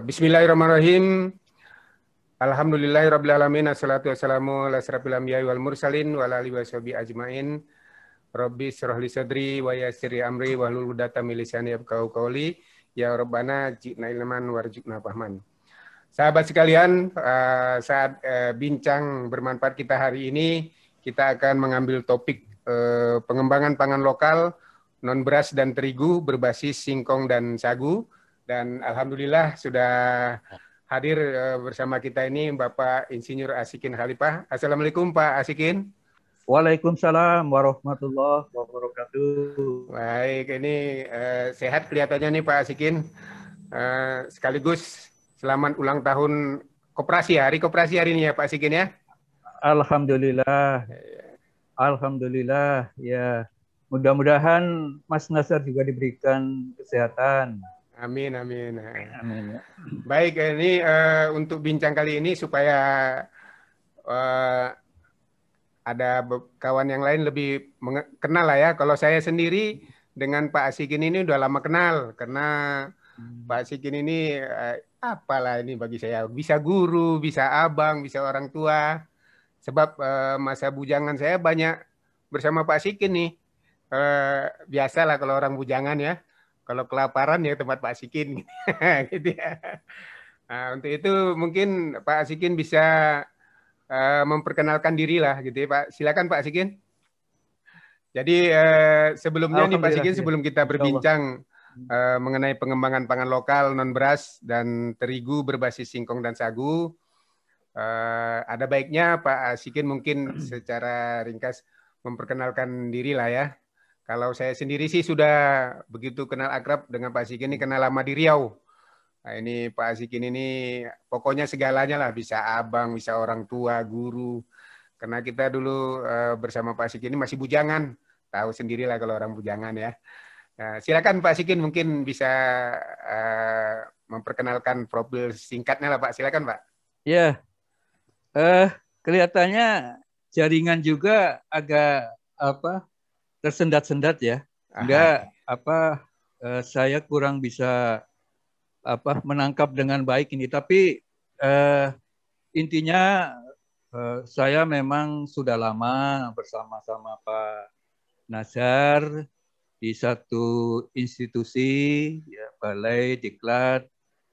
Bismillahirrahmanirrahim. Alhamdulillahirrabbilalamin. Assalatu wassalamu ala asrafil anbiya'i wal mursalin wa ala alihi washabihi ajmain. Rabbi shrah li sadri wa yassir li amri wahlul 'uqdatam min lisani yafqahu qawli. Ya Rabbana ji'na ilman warzuqna fahman. Sahabat sekalian, saat bincang bermanfaat kita hari ini, kita akan mengambil topik pengembangan pangan lokal non beras dan terigu berbasis singkong dan sagu. Dan alhamdulillah sudah hadir bersama kita ini Bapak Insinyur Asikin Khalifah. Assalamualaikum Pak Asikin. Waalaikumsalam warahmatullahi wabarakatuh. Baik, ini sehat kelihatannya nih Pak Asikin. Sekaligus selamat ulang tahun koperasi, hari koperasi hari ini ya Pak Asikin ya. Alhamdulillah. Alhamdulillah ya. Mudah-mudahan Mas Nasar juga diberikan kesehatan. Amin, amin. Amin. Baik, ini untuk bincang kali ini supaya ada kawan yang lain lebih kenal lah ya. Kalau saya sendiri dengan Pak Asikin ini udah lama kenal karena Pak Asikin ini apalah ini bagi saya, bisa guru, bisa abang, bisa orang tua. Sebab masa bujangan saya banyak bersama Pak Asikin nih. Biasalah kalau orang bujangan ya. Kalau kelaparan ya tempat Pak Asikin gitu ya. Nah, untuk itu mungkin Pak Asikin bisa memperkenalkan diri lah gitu ya Pak. Silakan Pak Asikin. Jadi sebelumnya nih Pak Asikin, sebelum kita berbincang mengenai pengembangan pangan lokal non beras dan terigu berbasis singkong dan sagu, ada baiknya Pak Asikin mungkin secara ringkas memperkenalkan diri lah ya. Kalau saya sendiri sih sudah begitu kenal akrab dengan Pak Asikin ini, kenal lama di Riau. Nah, ini Pak Asikin ini pokoknya segalanya lah, bisa abang, bisa orang tua, guru. Karena kita dulu bersama Pak Asikin ini masih bujangan. Tahu sendirilah kalau orang bujangan ya. Nah, silakan Pak Asikin mungkin bisa memperkenalkan profil singkatnya lah Pak. Silakan Pak. Ya, kelihatannya jaringan juga agak tersendat-sendat ya. Enggak saya kurang bisa menangkap dengan baik ini. Tapi intinya saya memang sudah lama bersama-sama Pak Nazar di satu institusi ya, Balai Diklat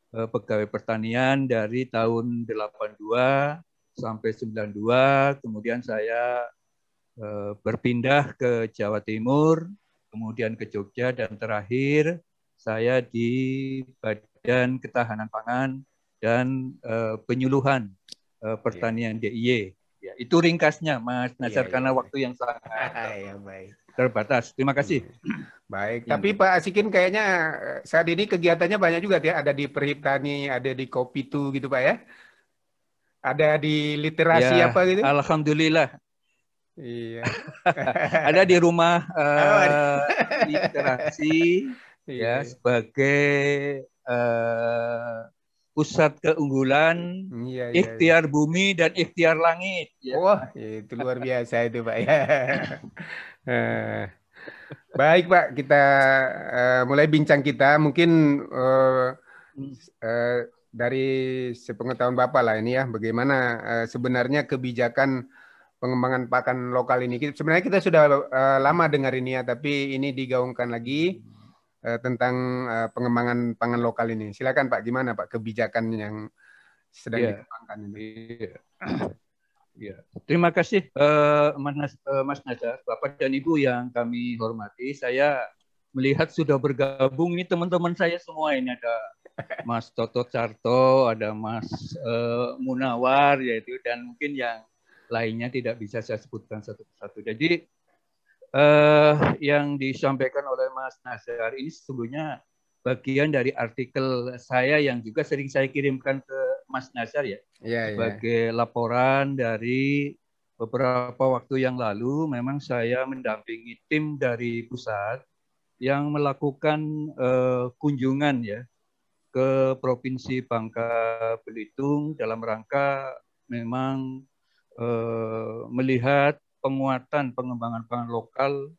Pegawai Pertanian dari tahun 82 sampai 92. Kemudian saya berpindah ke Jawa Timur, kemudian ke Jogja, dan terakhir saya di Badan Ketahanan Pangan dan Penyuluhan Pertanian DIY. Ya, itu ringkasnya Mas Nazar karena waktu yang sangat terbatas. Terima kasih. Baik, tapi Pak Asikin kayaknya saat ini kegiatannya banyak juga ya, ada di Perhiptani, ada di Kopitu gitu Pak ya. Ada di literasi ya, apa gitu? Alhamdulillah. Iya. Ada di rumah literasi ya sebagai pusat keunggulan ikhtiar bumi dan ikhtiar langit. Ya. Wah, itu luar biasa itu Pak ya. Baik Pak, kita mulai bincang kita. Mungkin dari sepengetahuan Bapak lah ini ya, bagaimana sebenarnya kebijakan pengembangan pakan lokal ini. Sebenarnya kita sudah lama dengar ini ya, tapi ini digaungkan lagi tentang pengembangan pangan lokal ini. Silakan Pak, gimana Pak kebijakan yang sedang dikembangkan ini? Ya. Terima kasih Mas Nazar, Bapak dan Ibu yang kami hormati. Saya melihat sudah bergabung ini teman-teman saya semua ini, ada Mas Toto Carto, ada Mas Munawar yaitu, dan mungkin yang lainnya tidak bisa saya sebutkan satu-satu. Jadi yang disampaikan oleh Mas Nazar ini sesungguhnya bagian dari artikel saya yang juga sering saya kirimkan ke Mas Nazar ya, sebagai laporan dari beberapa waktu yang lalu. Memang saya mendampingi tim dari pusat yang melakukan kunjungan ya ke Provinsi Bangka Belitung dalam rangka memang melihat penguatan pengembangan pangan lokal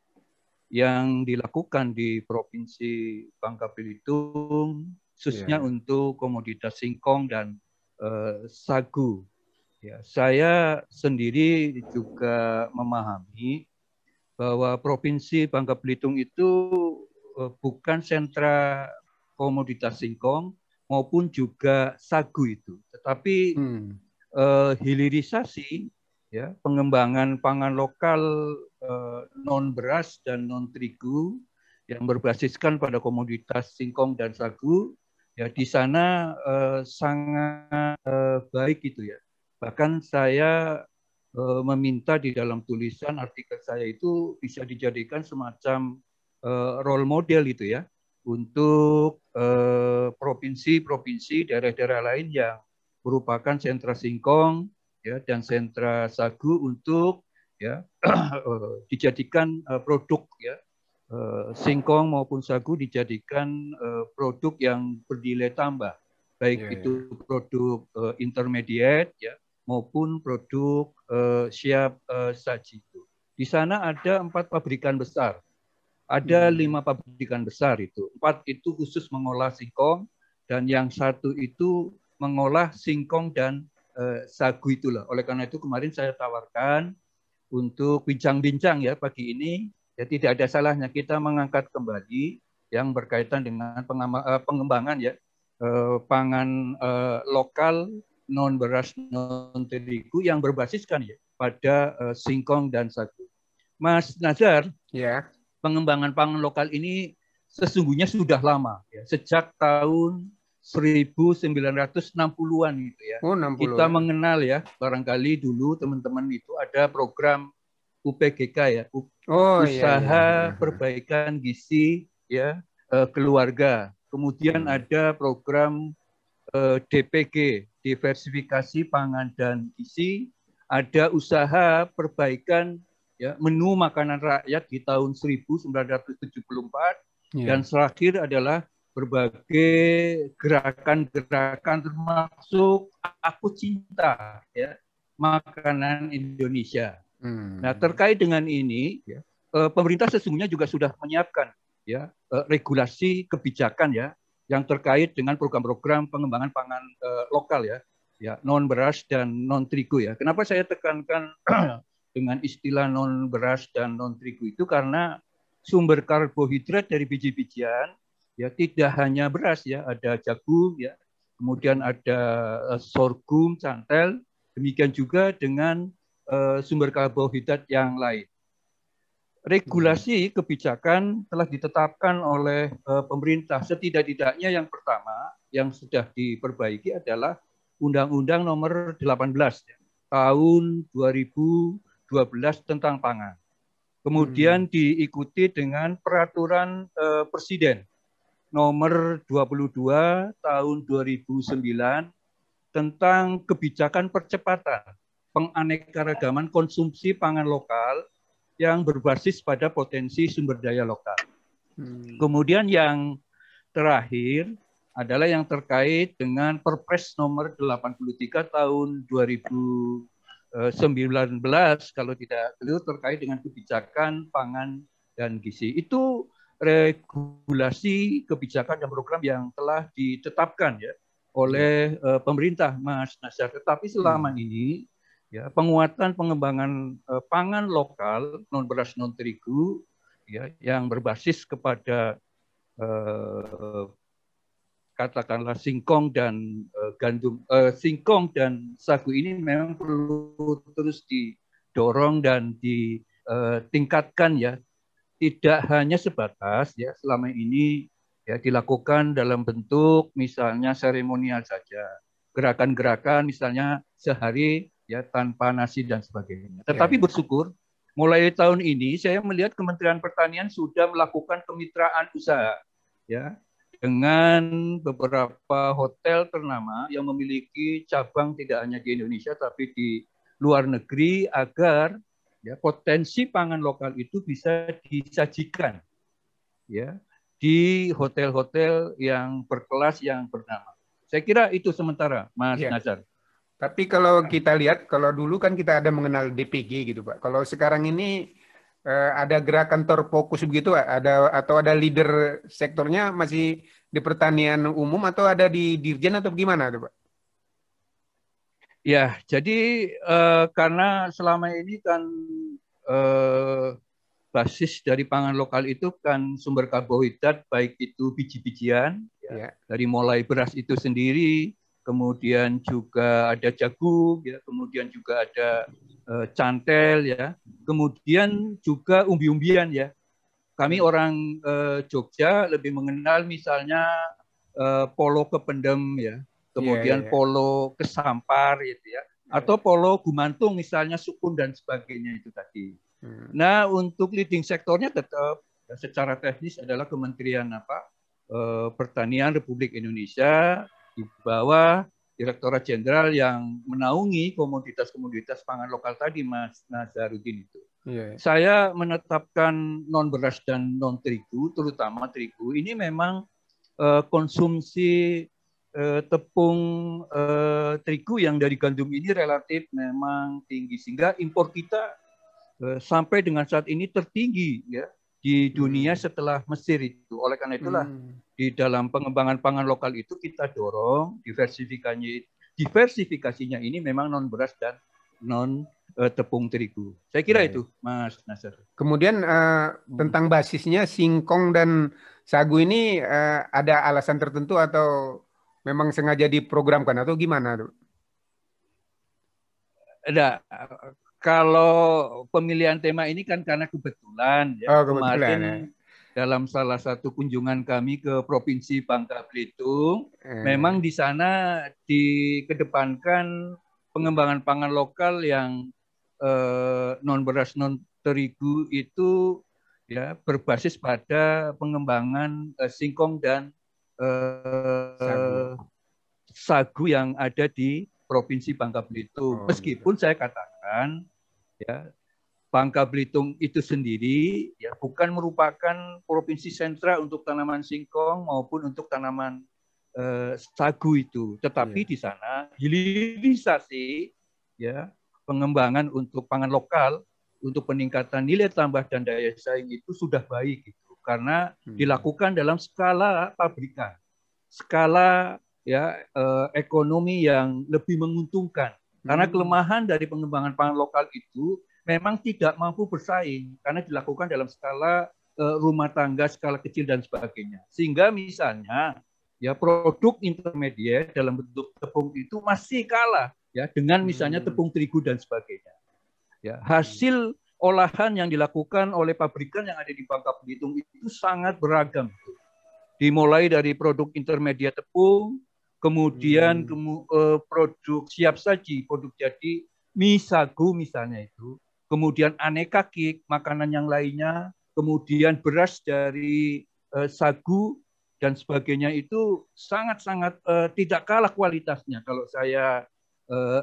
yang dilakukan di Provinsi Bangka Belitung khususnya untuk komoditas singkong dan sagu. Ya, saya sendiri juga memahami bahwa Provinsi Bangka Belitung itu bukan sentra komoditas singkong maupun juga sagu itu, tetapi hilirisasi, ya, pengembangan pangan lokal non beras dan non terigu yang berbasiskan pada komoditas singkong dan sagu, ya di sana sangat baik itu ya. Bahkan saya meminta di dalam tulisan artikel saya itu bisa dijadikan semacam role model itu ya untuk provinsi-provinsi, daerah-daerah lain yang merupakan sentra singkong ya dan sentra sagu untuk ya dijadikan produk ya singkong maupun sagu dijadikan produk yang bernilai tambah, baik itu produk intermediate ya maupun produk siap saji itu. Di sana ada 4 pabrikan besar. Ada 5 pabrikan besar itu. 4 itu khusus mengolah singkong dan yang 1 itu mengolah singkong dan sagu itulah. Oleh karena itu kemarin saya tawarkan untuk bincang-bincang ya pagi ini, ya tidak ada salahnya kita mengangkat kembali yang berkaitan dengan pengembangan ya pangan lokal non beras non terigu yang berbasiskan ya pada singkong dan sagu. Mas Nazar, ya. Pengembangan pangan lokal ini sesungguhnya sudah lama ya, sejak tahun 1960-an gitu ya. Oh, 60, kita mengenal ya, barangkali dulu teman-teman itu ada program UPGK ya, usaha perbaikan gizi ya keluarga. Kemudian ada program DPG, diversifikasi pangan dan gizi, ada usaha perbaikan ya menu makanan rakyat di tahun 1974 dan terakhir adalah berbagai gerakan-gerakan termasuk Aku Cinta ya makanan Indonesia. Nah, terkait dengan ini ya, pemerintah sesungguhnya juga sudah menyiapkan ya regulasi kebijakan ya yang terkait dengan program-program pengembangan pangan lokal ya non beras dan non terigu ya. Kenapa saya tekankan dengan istilah non beras dan non terigu itu karena sumber karbohidrat dari biji-bijian ya tidak hanya beras ya, ada jagung ya, kemudian ada sorghum, cantel, demikian juga dengan sumber karbohidrat yang lain. Regulasi kebijakan telah ditetapkan oleh pemerintah. Setidak-tidaknya yang pertama yang sudah diperbaiki adalah Undang-Undang Nomor 18 ya, tahun 2012 tentang pangan. Kemudian diikuti dengan Peraturan Presiden Nomor 22 tahun 2009 tentang kebijakan percepatan penganekaragaman konsumsi pangan lokal yang berbasis pada potensi sumber daya lokal. Kemudian yang terakhir adalah yang terkait dengan Perpres nomor 83 tahun 2019 kalau tidak keliru terkait dengan kebijakan pangan dan gizi. Itu regulasi kebijakan dan program yang telah ditetapkan ya oleh pemerintah, Mas Nazar. Tetapi selama ini ya penguatan pengembangan pangan lokal non beras non terigu ya yang berbasis kepada katakanlah singkong dan gandum, singkong dan sagu ini memang perlu terus didorong dan ditingkatkan ya. Tidak hanya sebatas ya selama ini ya dilakukan dalam bentuk misalnya seremonial saja, gerakan-gerakan misalnya sehari ya tanpa nasi dan sebagainya. Tetapi bersyukur mulai tahun ini saya melihat Kementerian Pertanian sudah melakukan kemitraan usaha ya dengan beberapa hotel ternama yang memiliki cabang tidak hanya di Indonesia tapi di luar negeri agar ya potensi pangan lokal itu bisa disajikan ya di hotel-hotel yang berkelas yang bernama. Saya kira itu sementara, Mas Nazar. Tapi kalau kita lihat, kalau dulu kan kita ada mengenal DPG gitu Pak. Kalau sekarang ini ada gerakan terfokus begitu, ada atau ada leader sektornya masih di pertanian umum atau ada di Dirjen atau gimana tuh Pak? Ya, jadi karena selama ini kan basis dari pangan lokal itu kan sumber karbohidrat, baik itu biji-bijian, ya, dari mulai beras itu sendiri, kemudian juga ada jagung, ya, kemudian juga ada cantel, ya, kemudian juga umbi-umbian, ya. Kami orang Jogja lebih mengenal misalnya polo kependem, ya, kemudian polo kesampar, gitu ya, atau polo gumantung misalnya sukun dan sebagainya itu tadi. Nah, untuk leading sektornya tetap secara teknis adalah Kementerian Pertanian Republik Indonesia di bawah Direktorat Jenderal yang menaungi komoditas-komoditas pangan lokal tadi, Mas Nazarudin itu. Saya menetapkan non beras dan non terigu, terutama terigu ini memang konsumsi tepung terigu yang dari gandum ini relatif memang tinggi, sehingga impor kita sampai dengan saat ini tertinggi, ya, di dunia setelah Mesir itu. Oleh karena itulah di dalam pengembangan pangan lokal itu kita dorong diversifikasinya ini memang non beras dan non tepung terigu. Saya kira itu, Mas Nasir. Kemudian tentang basisnya singkong dan sagu ini ada alasan tertentu atau memang sengaja diprogramkan atau gimana tuh? Ada. Kalau pemilihan tema ini kan karena kebetulan, ya, kemarin ya, dalam salah satu kunjungan kami ke Provinsi Bangka Belitung, memang di sana dikedepankan pengembangan pangan lokal yang non beras non terigu itu, ya, berbasis pada pengembangan singkong dan sagu yang ada di Provinsi Bangka Belitung. Meskipun saya katakan, ya, Bangka Belitung itu sendiri, ya, bukan merupakan provinsi sentra untuk tanaman singkong maupun untuk tanaman sagu itu, tetapi di sana hilirisasi, ya, pengembangan untuk pangan lokal untuk peningkatan nilai tambah dan daya saing itu sudah baik gitu, karena dilakukan dalam skala pabrikan, skala, ya, ekonomi yang lebih menguntungkan. Karena kelemahan dari pengembangan pangan lokal itu memang tidak mampu bersaing karena dilakukan dalam skala rumah tangga, skala kecil dan sebagainya. Sehingga misalnya, ya, produk intermediate dalam bentuk tepung itu masih kalah, ya, dengan misalnya tepung terigu dan sebagainya. Ya, hasil olahan yang dilakukan oleh pabrikan yang ada di Bangka Belitung itu sangat beragam. Dimulai dari produk intermediate tepung, kemudian produk siap saji, produk jadi mie sagu misalnya itu, kemudian aneka cake, makanan yang lainnya, kemudian beras dari sagu dan sebagainya itu sangat-sangat tidak kalah kualitasnya kalau saya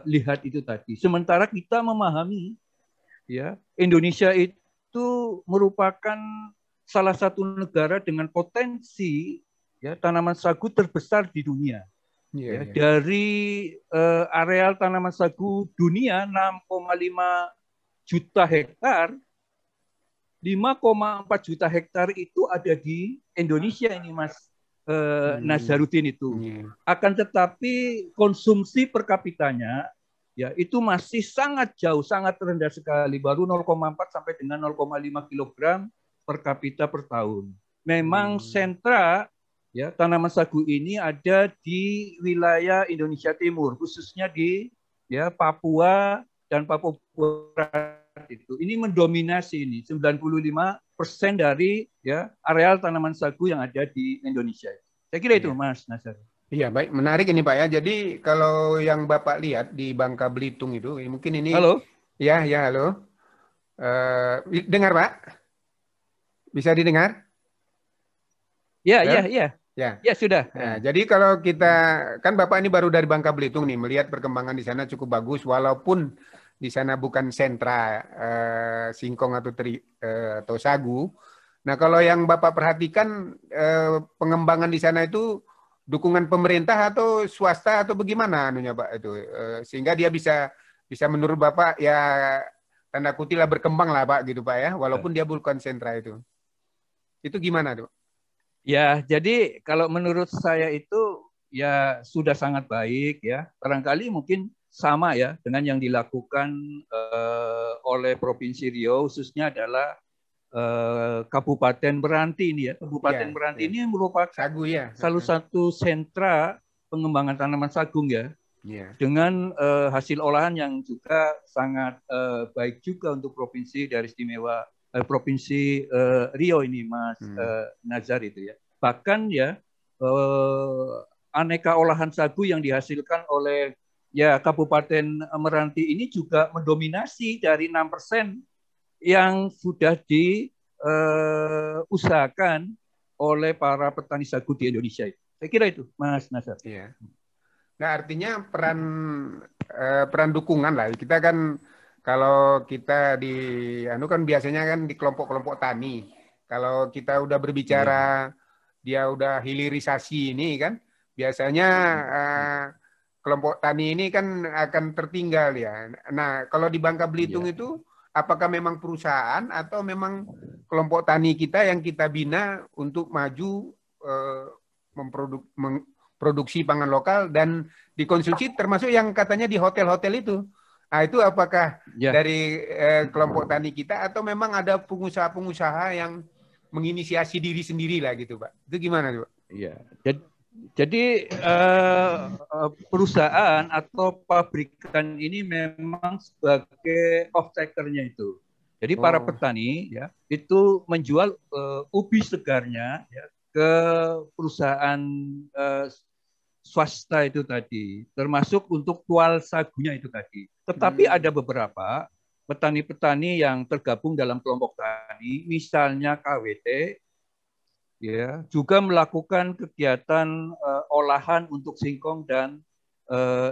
lihat itu tadi. Sementara kita memahami, ya, Indonesia itu merupakan salah satu negara dengan potensi, ya, tanaman sagu terbesar di dunia. Ya, dari areal tanaman sagu dunia 6,5 juta hektar, 5,4 juta hektar itu ada di Indonesia ini, Mas Nazarudin itu. Akan tetapi konsumsi per kapitanya, ya, itu masih sangat jauh, sangat rendah sekali, baru 0,4 sampai dengan 0,5 kilogram per kapita per tahun. Memang sentra, ya, tanaman sagu ini ada di wilayah Indonesia Timur, khususnya di, ya, Papua dan Papua Barat itu. Ini mendominasi ini 95% dari, ya, areal tanaman sagu yang ada di Indonesia. Saya kira itu, Mas Nasir. Iya, baik, menarik ini Pak ya. Jadi kalau yang Bapak lihat di Bangka Belitung itu, mungkin ini. Halo. Ya, halo. Dengar Pak? Bisa didengar? Ya, ya sudah. Nah, jadi kalau kita, kan Bapak ini baru dari Bangka Belitung nih, melihat perkembangan di sana cukup bagus, walaupun di sana bukan sentra singkong atau sagu. Nah, kalau yang Bapak perhatikan pengembangan di sana itu dukungan pemerintah atau swasta atau bagaimana anunya Pak itu, sehingga dia bisa menurut Bapak ya tanda kutip lah berkembang lah Pak gitu Pak ya, walaupun dia bukan sentra itu. Itu gimana tuh? Ya, jadi kalau menurut saya itu ya sudah sangat baik ya. Barangkali mungkin sama ya dengan yang dilakukan oleh Provinsi Riau, khususnya adalah Kabupaten Meranti ini ya. Kabupaten Meranti ini merupakan sagu ya. Salah satu sentra pengembangan tanaman sagung ya. Dengan hasil olahan yang juga sangat baik juga untuk provinsi dari istimewa Provinsi Riau ini, Mas Nazar itu ya. Bahkan ya aneka olahan sagu yang dihasilkan oleh ya Kabupaten Meranti ini juga mendominasi dari 6% yang sudah diusahakan oleh para petani sagu di Indonesia. Saya kira itu, Mas Nazar. Iya. Nah, artinya peran dukungan lah. Kita kan kalau kita di kan biasanya kan di kelompok-kelompok tani. Kalau kita udah berbicara dia udah hilirisasi ini kan biasanya kelompok tani ini kan akan tertinggal ya. Nah, kalau di Bangka Belitung itu apakah memang perusahaan atau memang kelompok tani kita yang kita bina untuk maju memproduksi pangan lokal dan dikonsumsi, termasuk yang katanya di hotel-hotel itu. Nah, itu apakah dari kelompok tani kita atau memang ada pengusaha-pengusaha yang menginisiasi diri sendiri lah gitu, Pak? Itu gimana, Pak? Iya. Jadi perusahaan atau pabrikan ini memang sebagai off-taker-nya itu. Jadi para petani ya itu menjual ubi segarnya ya, ke perusahaan swasta itu tadi, termasuk untuk tual sagunya itu tadi. Tetapi ada beberapa petani-petani yang tergabung dalam kelompok tani, misalnya KWT, ya, juga melakukan kegiatan olahan untuk singkong dan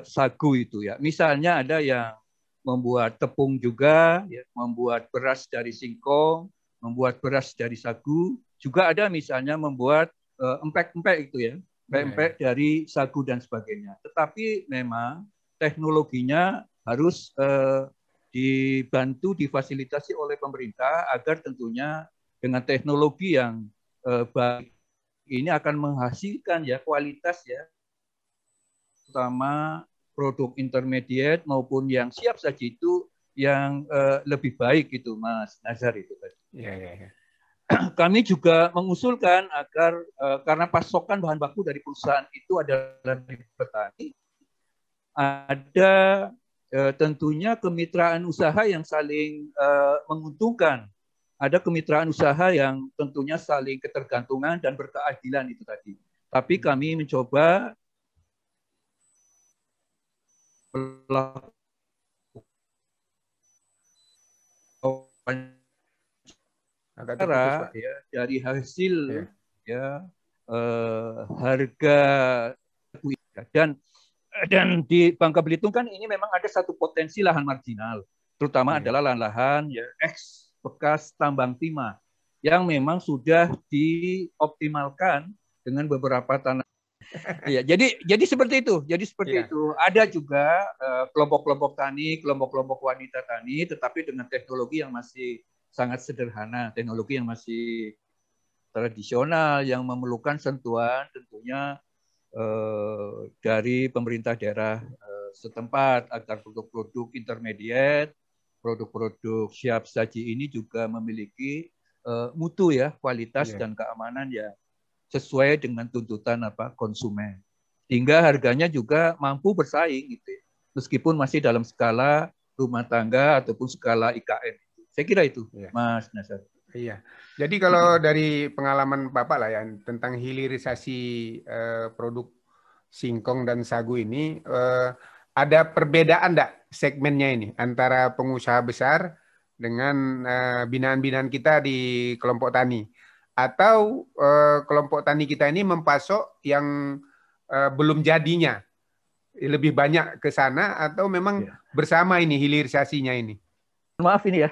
sagu itu ya. Misalnya ada yang membuat tepung juga, ya, membuat beras dari singkong, membuat beras dari sagu, juga ada misalnya membuat empek-empek itu ya, empek-empek dari sagu dan sebagainya. Tetapi memang teknologinya harus dibantu, difasilitasi oleh pemerintah agar tentunya dengan teknologi yang baik ini akan menghasilkan ya kualitas ya, terutama produk intermediate maupun yang siap saji itu yang lebih baik itu, Mas Nazar itu tadi. Kami juga mengusulkan agar karena pasokan bahan baku dari perusahaan itu adalah dari petani, ada tentunya kemitraan usaha yang saling menguntungkan. Ada kemitraan usaha yang tentunya saling ketergantungan dan berkeadilan itu tadi. Tapi kami mencoba ya, dari hasil harga dan di Bangka Belitung kan ini memang ada satu potensi lahan marginal, terutama adalah lahan-lahan ya eks bekas tambang timah yang memang sudah dioptimalkan dengan beberapa tanah. Ya, jadi seperti itu. Jadi seperti itu. Ada juga kelompok-kelompok tani, kelompok-kelompok wanita tani, tetapi dengan teknologi yang masih sangat sederhana, teknologi yang masih tradisional, yang memerlukan sentuhan tentunya dari pemerintah daerah setempat agar produk-produk intermediate, produk-produk siap saji ini juga memiliki mutu ya, kualitas dan keamanan ya sesuai dengan tuntutan konsumen. Hingga harganya juga mampu bersaing gitu ya. Meskipun masih dalam skala rumah tangga ataupun skala IKN. Saya kira itu, Mas Nazar. Iya. Jadi kalau dari pengalaman Bapak lah ya tentang hilirisasi produk singkong dan sagu ini, ada perbedaan enggak segmennya ini antara pengusaha besar dengan binaan-binaan kita di kelompok tani? Atau kelompok tani kita ini mempasok yang belum jadinya? Lebih banyak ke sana atau memang bersama ini hilirisasinya ini? Maaf ini ya,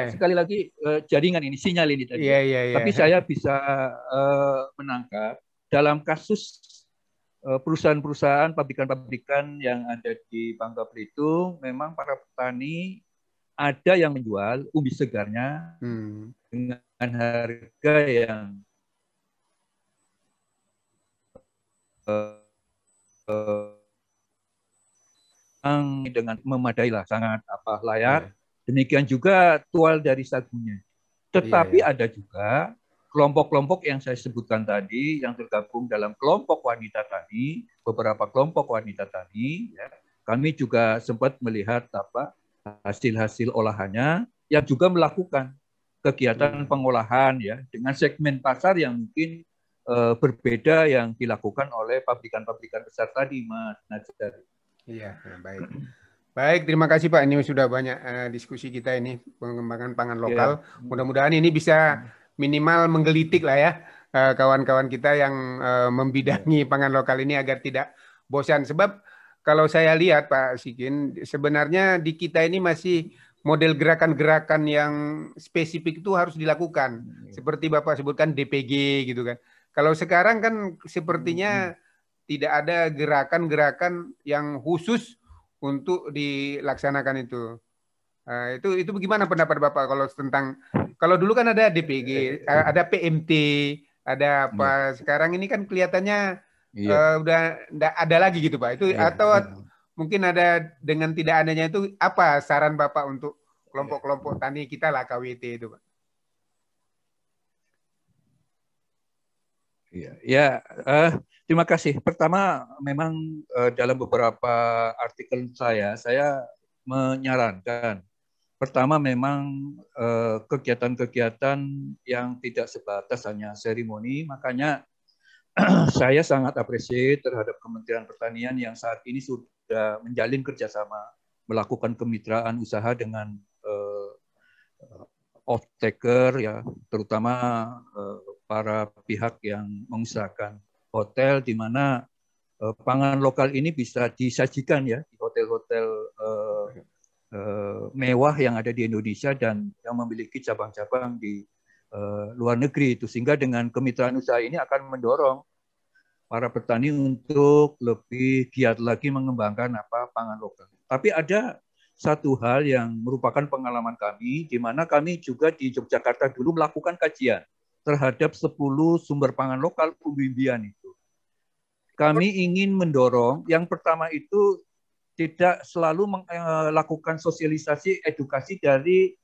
sekali lagi jaringan ini, sinyal ini tadi. Tapi saya bisa menangkap dalam kasus perusahaan-perusahaan, pabrikan-pabrikan yang ada di Bangka Belitung, memang para petani ada yang menjual umbi segarnya dengan harga yang dengan memadai lah, sangat layak. Demikian juga tual dari sagunya. Tetapi ada juga kelompok-kelompok yang saya sebutkan tadi, yang tergabung dalam kelompok wanita tadi, beberapa kelompok wanita tadi, ya, kami juga sempat melihat hasil-hasil olahannya, yang juga melakukan kegiatan pengolahan ya dengan segmen pasar yang mungkin berbeda yang dilakukan oleh pabrikan-pabrikan besar tadi, Mas Nazar. Iya, baik. Baik, terima kasih Pak. Ini sudah banyak diskusi kita ini pengembangan pangan lokal. Mudah-mudahan ini bisa minimal menggelitik lah ya kawan-kawan kita yang membidangi pangan lokal ini agar tidak bosan. Sebab kalau saya lihat Pak Sikin, sebenarnya di kita ini masih model gerakan-gerakan yang spesifik itu harus dilakukan. Seperti Bapak sebutkan DPG gitu kan. Kalau sekarang kan sepertinya tidak ada gerakan-gerakan yang khusus untuk dilaksanakan itu. Itu bagaimana pendapat Bapak kalau dulu kan ada DPG, ada PMT, ada apa? Sekarang ini kan kelihatannya udah enggak ada lagi gitu Pak. Itu atau mungkin ada dengan tidak adanya itu apa saran Bapak untuk kelompok-kelompok tani kita lah KWT itu Pak? Terima kasih. Pertama, memang dalam beberapa artikel saya menyarankan. Pertama, memang kegiatan-kegiatan yang tidak sebatas hanya seremoni, makanya saya sangat apresiasi terhadap Kementerian Pertanian yang saat ini sudah menjalin kerjasama, melakukan kemitraan usaha dengan off-taker, ya, terutama para pihak yang mengusahakan hotel, di mana pangan lokal ini bisa disajikan ya di hotel-hotel mewah yang ada di Indonesia dan yang memiliki cabang-cabang di luar negeri itu, sehingga dengan kemitraan usaha ini akan mendorong para petani untuk lebih giat lagi mengembangkan pangan lokal. Tapi ada satu hal yang merupakan pengalaman kami, di mana kami juga di Yogyakarta dulu melakukan kajian terhadap 10 sumber pangan lokal umbi-umbian itu. Kami ingin mendorong, yang pertama itu tidak selalu melakukan sosialisasi edukasi dari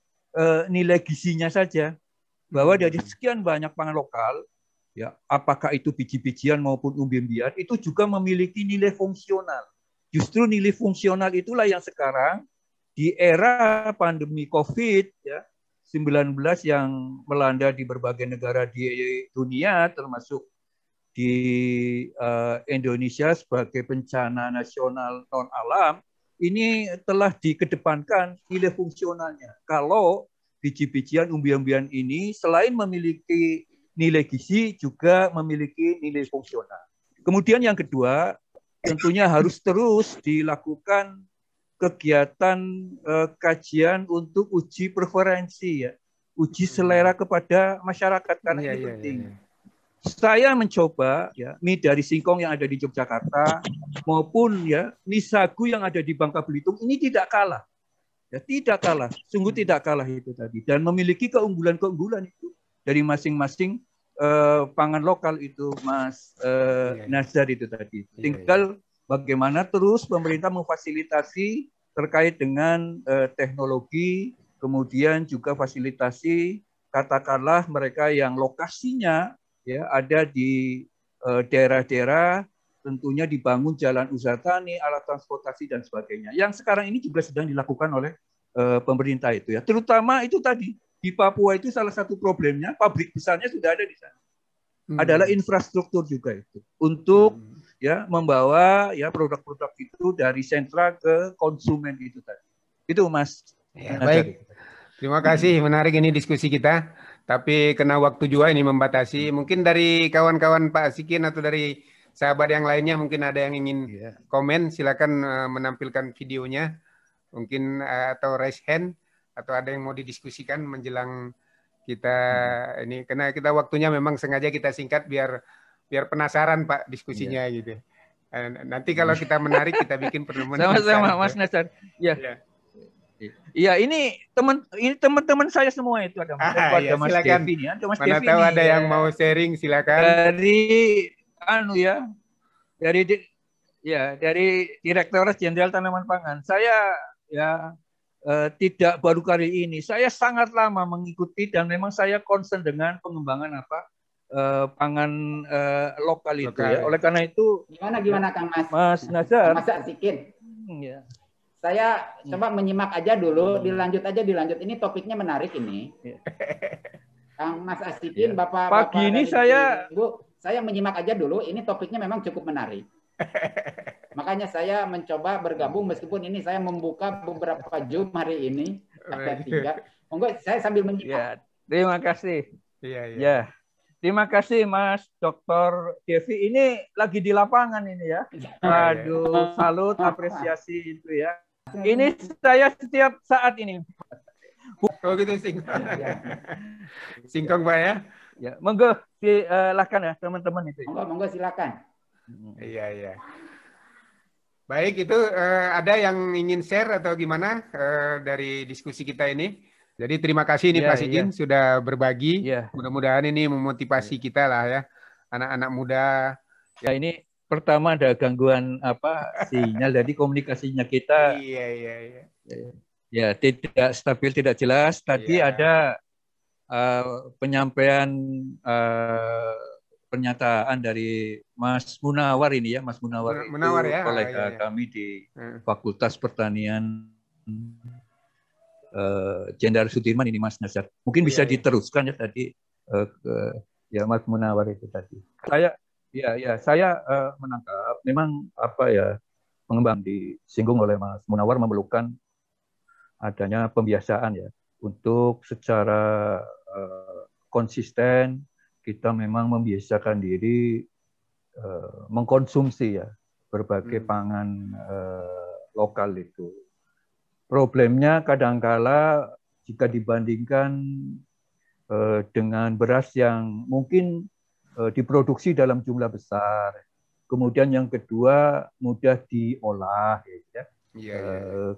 nilai gizinya saja, bahwa dari sekian banyak pangan lokal, ya, apakah itu biji-bijian maupun umbi-umbian, itu juga memiliki nilai fungsional. Justru nilai fungsional itulah yang sekarang di era pandemi COVID-19 yang melanda di berbagai negara di dunia, termasuk di Indonesia sebagai bencana nasional non-alam, ini telah dikedepankan nilai fungsionalnya. Kalau biji-bijian umbi-umbian ini selain memiliki nilai gizi juga memiliki nilai fungsional. Kemudian yang kedua, tentunya harus terus dilakukan kegiatan kajian untuk uji preferensi, ya, uji selera kepada masyarakat, karena ini penting. Saya mencoba ya mie dari singkong yang ada di Yogyakarta maupun ya mie sagu yang ada di Bangka Belitung ini tidak kalah, ya, tidak kalah, sungguh tidak kalah itu tadi, dan memiliki keunggulan-keunggulan itu dari masing-masing pangan lokal itu, Mas Nazar itu tadi. Tinggal bagaimana terus pemerintah memfasilitasi terkait dengan teknologi, kemudian juga fasilitasi katakanlah mereka yang lokasinya ya ada di daerah-daerah, tentunya dibangun jalan usaha tani, alat transportasi dan sebagainya. Yang sekarang ini juga sedang dilakukan oleh pemerintah itu ya. Terutama itu tadi di Papua itu salah satu problemnya, pabrik besarnya sudah ada di sana. Adalah infrastruktur juga itu untuk ya membawa ya produk-produk itu dari sentra ke konsumen itu tadi. Itu Mas. Ya, baik. Terima kasih, menarik ini diskusi kita. Tapi kena waktu juga ini membatasi. Mungkin dari kawan-kawan Pak Sikin atau dari sahabat yang lainnya mungkin ada yang ingin komen, silakan menampilkan videonya. Mungkin atau raise hand atau ada yang mau didiskusikan menjelang kita ini, karena kita waktunya memang sengaja kita singkat biar penasaran Pak diskusinya gitu. Nanti kalau kita menarik kita bikin pertemuan. Sama-sama Mas Nazar. Ya. Iya, ini teman-teman saya semua itu ada ya, Mas silakan. Devi nih, Mas Mana Devi tahu nih, ada yang mau sharing, silakan. Dari Direktorat Jenderal Tanaman Pangan. Saya ya tidak baru kali ini. Saya sangat lama mengikuti dan memang saya concern dengan pengembangan pangan lokal itu ya. Oleh karena itu gimana Kang Mas Nazar. Mas Asikin. Ya. Saya coba menyimak aja dulu, dilanjut. Ini topiknya menarik ini. Kang Mas Asikin, Bapak pagi ini saya menyimak aja dulu. Ini topiknya memang cukup menarik. Makanya saya mencoba bergabung meskipun ini saya membuka beberapa Zoom hari ini. Ada 3. Monggo saya sambil menyimak. Ya, terima kasih. Ya. Terima kasih Mas Dr. Devi. Ini lagi di lapangan ini ya. Waduh, salut, apresiasi itu ya. Ini saya setiap saat ini. Oh gitu, singkong Pak ya. Ya, monggo silakan ya teman-teman itu. Monggo silakan. Iya. Baik, itu ada yang ingin share atau gimana dari diskusi kita ini? Jadi terima kasih nih Pak Sigin sudah berbagi. Mudah-mudahan ini memotivasi kita lah ya, anak-anak muda. Ya ini pertama ada gangguan sinyal, jadi komunikasinya kita. Iya. Ya tidak stabil, tidak jelas. Tadi ada penyampaian pernyataan dari Mas Munawar ini ya, Mas Munawar itu ya? kolega kami di Fakultas Pertanian Jenderal Sudirman ini Mas Nazar. Mungkin bisa diteruskan ya tadi ya Mas Munawar itu tadi. Saya menangkap memang pengembang disinggung oleh Mas Munawar memerlukan adanya pembiasaan ya untuk secara konsisten kita memang membiasakan diri mengkonsumsi ya berbagai pangan lokal itu. Problemnya kadangkala jika dibandingkan dengan beras yang mungkin diproduksi dalam jumlah besar, kemudian yang kedua mudah diolah, ya.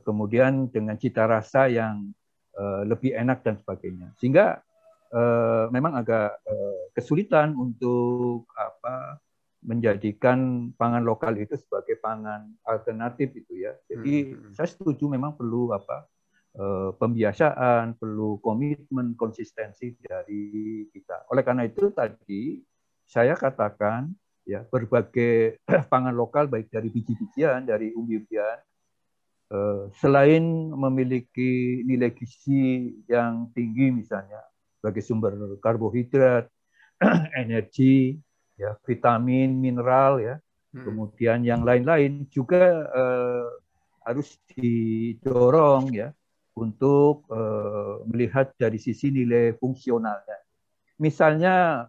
Kemudian dengan cita rasa yang lebih enak dan sebagainya, sehingga memang agak kesulitan untuk menjadikan pangan lokal itu sebagai pangan alternatif itu ya. Jadi saya setuju memang perlu pembiasaan, perlu komitmen, konsistensi dari kita. Oleh karena itu tadi saya katakan ya berbagai pangan lokal baik dari biji-bijian, dari umbi-umbian, selain memiliki nilai gizi yang tinggi misalnya sebagai sumber karbohidrat, energi, ya, vitamin, mineral, ya, kemudian yang lain-lain juga harus didorong ya untuk melihat dari sisi nilai fungsionalnya. Misalnya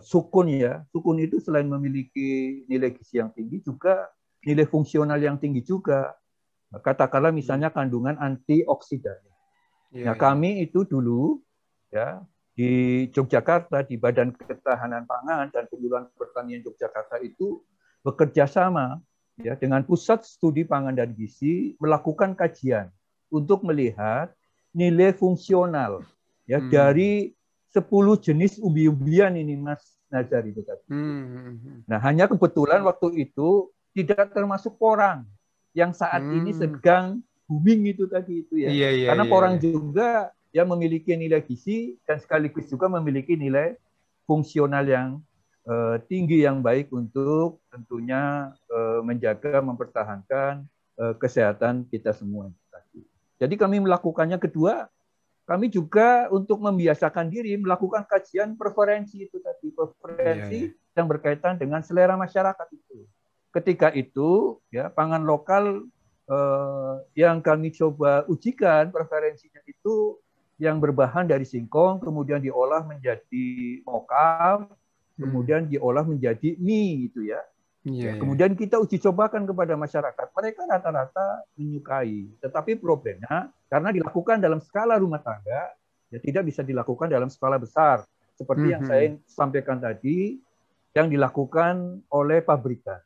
sukun ya, sukun itu selain memiliki nilai gizi yang tinggi juga nilai fungsional yang tinggi juga. Katakanlah misalnya kandungan antioksidan. Nah kami itu dulu ya di Yogyakarta, di Badan Ketahanan Pangan dan Penyuluhan Pertanian Yogyakarta itu bekerja sama ya dengan Pusat Studi Pangan dan Gizi melakukan kajian untuk melihat nilai fungsional ya dari 10 jenis umbi-umbian ini Mas Nazar itu tadi. Nah hanya kebetulan waktu itu tidak termasuk porang yang saat ini sedang booming itu tadi itu ya. Karena porang juga ya memiliki nilai gizi dan sekaligus juga memiliki nilai fungsional yang tinggi yang baik untuk tentunya menjaga mempertahankan kesehatan kita semua. Jadi kami melakukannya kedua, kami juga untuk membiasakan diri melakukan kajian preferensi itu tadi, preferensi yang berkaitan dengan selera masyarakat itu. Ketika itu ya pangan lokal yang kami coba ujikan preferensinya itu yang berbahan dari singkong, kemudian diolah menjadi mokaf, kemudian diolah menjadi mie gitu ya. Kemudian kita uji cobakan kepada masyarakat, mereka rata-rata menyukai. Tetapi problemnya karena dilakukan dalam skala rumah tangga, ya tidak bisa dilakukan dalam skala besar seperti yang saya sampaikan tadi, yang dilakukan oleh pabrikan.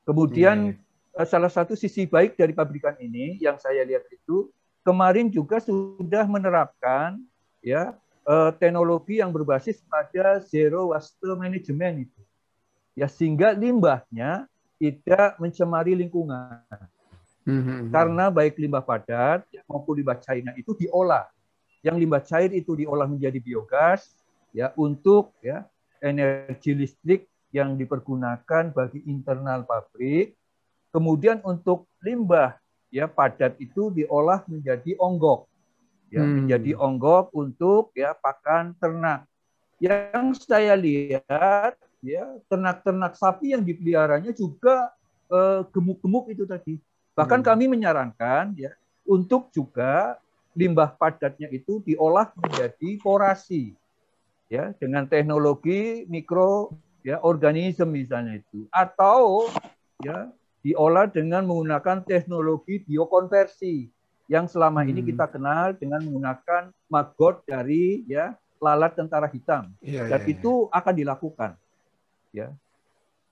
Kemudian salah satu sisi baik dari pabrikan ini yang saya lihat itu kemarin juga sudah menerapkan ya teknologi yang berbasis pada zero waste management itu. Ya, sehingga limbahnya tidak mencemari lingkungan. Karena baik limbah padat maupun limbah cairnya itu diolah. Yang limbah cair itu diolah menjadi biogas ya untuk ya energi listrik yang dipergunakan bagi internal pabrik. Kemudian untuk limbah ya padat itu diolah menjadi onggok. Ya, menjadi onggok untuk ya pakan ternak. Yang saya lihat ya ternak-ternak sapi yang dipeliharanya juga gemuk-gemuk itu tadi. Bahkan kami menyarankan ya untuk juga limbah padatnya itu diolah menjadi forasi ya dengan teknologi mikro ya organisme misalnya itu, atau ya diolah dengan menggunakan teknologi biokonversi yang selama ini kita kenal dengan menggunakan maggot dari ya lalat tentara hitam. Dan itu akan dilakukan. Ya.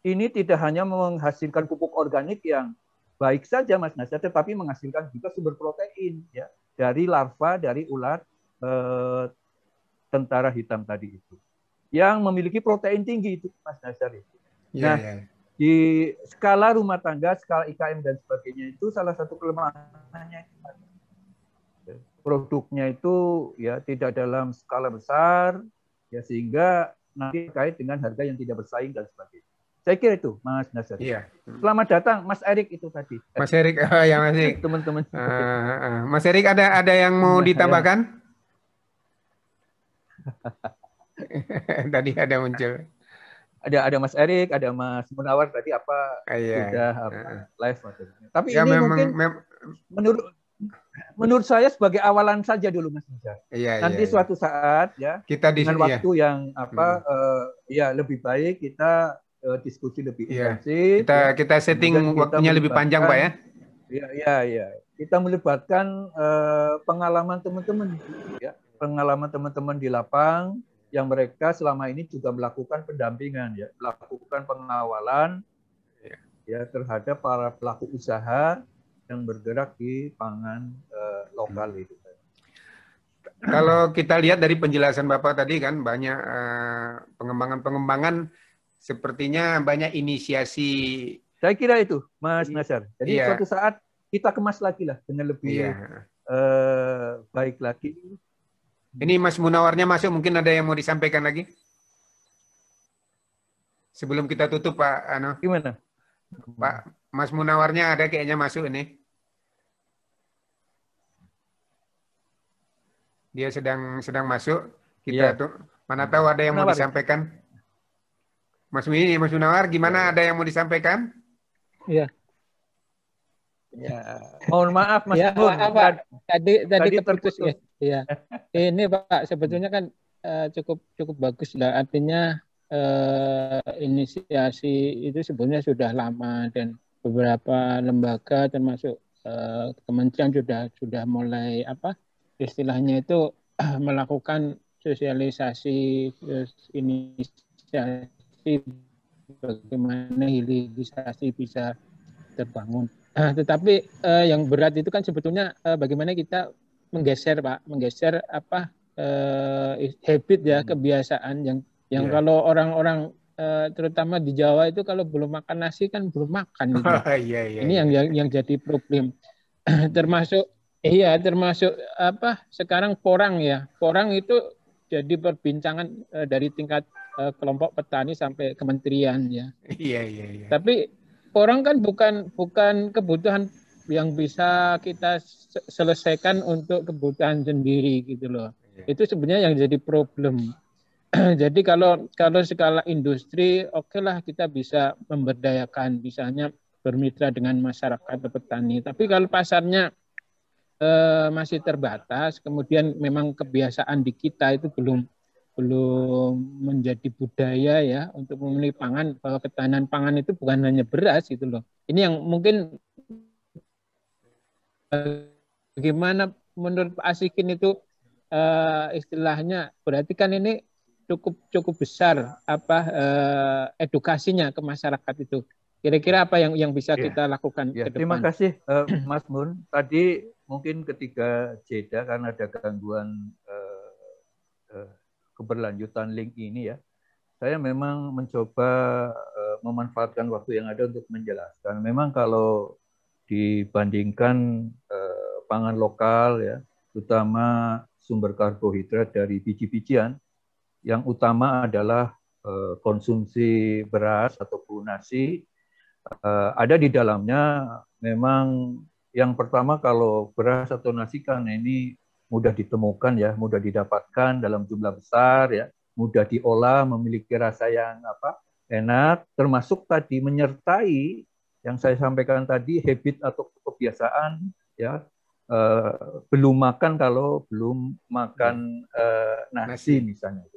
Ini tidak hanya menghasilkan pupuk organik yang baik saja Mas Nasir, tetapi menghasilkan juga sumber protein ya dari larva dari ulat tentara hitam tadi itu. Yang memiliki protein tinggi itu Mas Nasir itu. Nah, di skala rumah tangga, skala IKM dan sebagainya itu salah satu kelemahannya produknya itu ya tidak dalam skala besar ya sehingga nanti terkait dengan harga yang tidak bersaing dan sebagainya. Saya kira itu Mas Nasir. Iya. Selamat datang Mas Erik itu tadi. Mas Erik, ya Mas Erik. Teman-teman. Mas Erik ada yang mau ditambahkan? Tadi ada muncul. Ada Mas Erik, ada Mas Munawar tadi sudah live maksudnya. Tapi ya, ini mungkin menurut saya sebagai awalan saja dulu Mas Nizar. Nanti suatu saat ya kita dengan waktu yang ya lebih baik kita diskusi lebih intensif. Kita setting waktunya lebih panjang Pak ya. Iya. Kita melibatkan pengalaman teman-teman ya, pengalaman teman-teman di lapang yang mereka selama ini juga melakukan pendampingan ya, melakukan pengawalan ya terhadap para pelaku usaha yang bergerak di pangan lokal itu. Kalau kita lihat dari penjelasan Bapak tadi kan banyak pengembangan sepertinya banyak inisiasi. Saya kira itu Mas Nasir. Jadi suatu saat kita kemas lagi lah dengan lebih baik lagi. Ini Mas Munawarnya masuk, mungkin ada yang mau disampaikan lagi? Sebelum kita tutup Pak Gimana? Pak Mas Munawarnya ada kayaknya masuk ini. Dia sedang masuk. Kita tuh mana tahu ada yang mau disampaikan. Mas Munawar, gimana? Ada yang mau disampaikan? Iya. Ya. Mohon maaf Mas. Ya, Pak. Tadi terputus ya. Iya. Ini Pak sebetulnya kan cukup bagus lah. Artinya inisiasi itu sebenarnya sudah lama dan beberapa lembaga termasuk kementerian sudah mulai istilahnya itu melakukan sosialisasi inisiasi bagaimana hilirisasi bisa terbangun. Tetapi yang berat itu kan sebetulnya bagaimana kita menggeser habit ya, kebiasaan yang kalau orang-orang terutama di Jawa itu kalau belum makan nasi kan belum makan gitu. Ini yang jadi problem. termasuk sekarang porang ya. Porang itu jadi perbincangan dari tingkat kelompok petani sampai kementerian ya. Iya. Tapi porang kan bukan kebutuhan yang bisa kita selesaikan untuk kebutuhan sendiri gitu loh. Itu sebenarnya yang jadi problem. Jadi kalau skala industri, oke lah kita bisa memberdayakan, misalnya bermitra dengan masyarakat atau petani. Tapi kalau pasarnya masih terbatas, kemudian memang kebiasaan di kita itu belum menjadi budaya ya untuk memenuhi pangan, bahwa ketahanan pangan itu bukan hanya beras gitu loh. Ini yang mungkin bagaimana menurut Pak Asikin itu istilahnya berarti kan ini cukup besar edukasinya ke masyarakat itu. Kira-kira apa yang bisa kita lakukan ke depan? Terima kasih Mas Mun. Tadi mungkin ketika jeda karena ada gangguan keberlanjutan link ini ya, saya memang mencoba memanfaatkan waktu yang ada untuk menjelaskan. Memang kalau dibandingkan pangan lokal ya, terutama sumber karbohidrat dari biji-bijian, yang utama adalah konsumsi beras ataupun nasi. Ada di dalamnya memang yang pertama kalau beras atau nasi kan ini mudah ditemukan ya, mudah didapatkan dalam jumlah besar ya, mudah diolah, memiliki rasa yang enak, termasuk tadi menyertai yang saya sampaikan tadi habit atau kebiasaan ya, belum makan kalau belum makan nasi misalnya.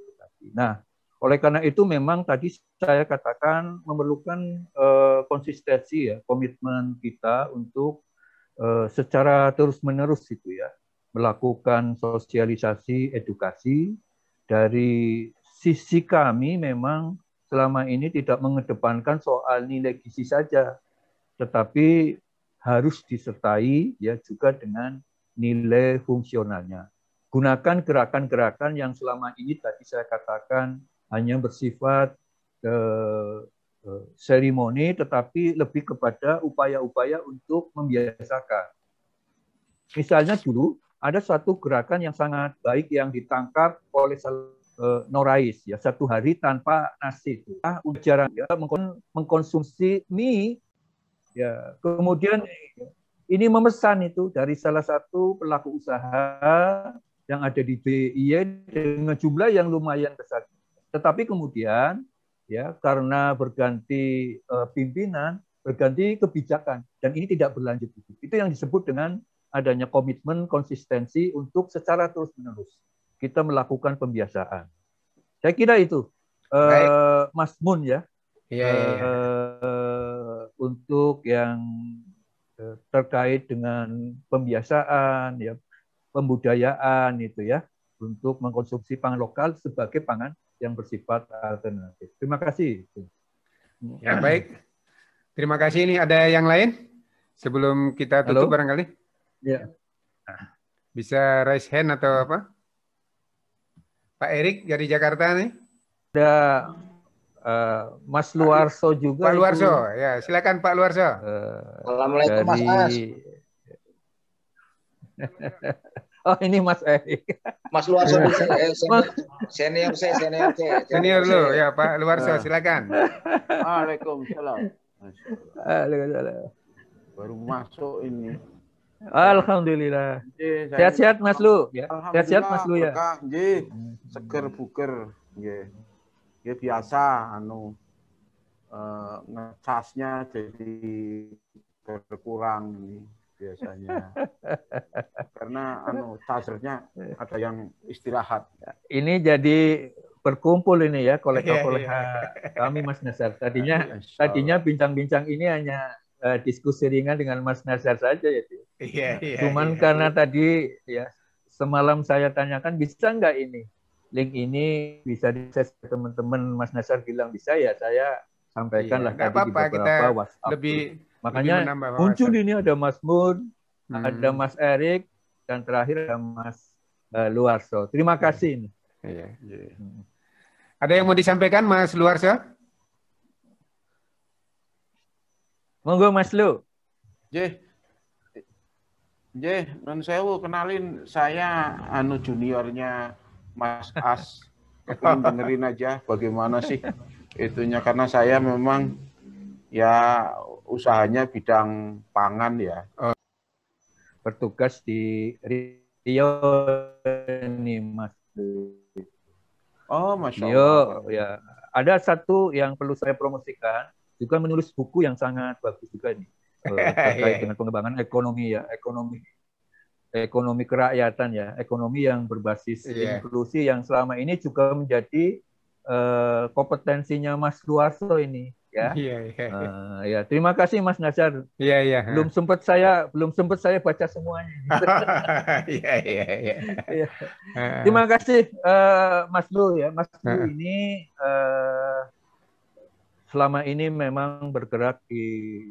Nah, oleh karena itu memang tadi saya katakan memerlukan konsistensi ya, komitmen kita untuk secara terus-menerus itu ya, melakukan sosialisasi, edukasi. Dari sisi kami memang selama ini tidak mengedepankan soal nilai gizi saja, tetapi harus disertai ya juga dengan nilai fungsionalnya. Gunakan gerakan-gerakan yang selama ini tadi saya katakan hanya bersifat seremoni, tetapi lebih kepada upaya-upaya untuk membiasakan. Misalnya dulu ada satu gerakan yang sangat baik yang ditangkap oleh Norais ya, 1 hari tanpa nasi itu. Ujaran ya, mengkonsumsi mie ya. Kemudian ini memesan itu dari salah satu pelaku usaha yang ada di DIY dengan jumlah yang lumayan besar. Tetapi kemudian ya karena berganti pimpinan, berganti kebijakan dan ini tidak berlanjut. Itu yang disebut dengan adanya komitmen konsistensi untuk secara terus-menerus kita melakukan pembiasaan. Saya kira itu Mas Mun ya. Untuk yang terkait dengan pembiasaan ya, pembudayaan itu ya, untuk mengkonsumsi pangan lokal sebagai pangan yang bersifat alternatif. Terima kasih. Ya, baik. Terima kasih. Ini ada yang lain sebelum kita tutup barangkali? Ya. Bisa raise hand atau apa? Pak Erik dari Jakarta nih. Ada Mas Luarso juga. Pak Luarso, ya silakan Pak Luarso. Assalamualaikum Mas As. Oh ini Mas Erik. Mas Luarso senior lo ya Pak Luarso, silakan. Waalaikumsalam. Baru masuk ini. Alhamdulillah. Sehat-sehat Mas Lu ya. Sehat-sehat Mas Lu ya. Nggih, seger buger nggih. Ya biasa ngecasnya jadi berkurang ini biasanya. Karena chargernya ada yang istirahat. Ini jadi berkumpul ini ya kolega-kolega kami Mas Nazar. Tadinya bincang-bincang ini hanya diskusi ringan dengan Mas Nazar saja ya. Cuman karena tadi ya semalam saya tanyakan bisa nggak ini link ini bisa diakses ke teman-teman, Mas Nazar bilang bisa ya, saya sampaikan lah tadi di beberapa WhatsApp. Makanya muncul ini ada Mas Mun, ada Mas Erik, dan terakhir ada Mas Luarso. Terima kasih ini. Ada yang mau disampaikan Mas Luarso? Monggo Mas Lu. Non sewu kenalin saya juniornya Mas As. Pengen dengerin aja bagaimana sih itunya, karena saya memang ya usahanya bidang pangan ya. Bertugas di Rio nih Mas. Oh, Masya Allah. Ya, ada satu yang perlu saya promosikan, juga menulis buku yang sangat bagus juga nih terkait dengan pengembangan ekonomi ya, ekonomi kerakyatan ya, ekonomi yang berbasis inklusi yang selama ini juga menjadi kompetensinya Mas Luarso ini ya. Ya, terima kasih Mas Nazar. Belum sempat saya baca semuanya. Terima kasih Mas Lu ya. Mas Lu ini selama ini memang bergerak di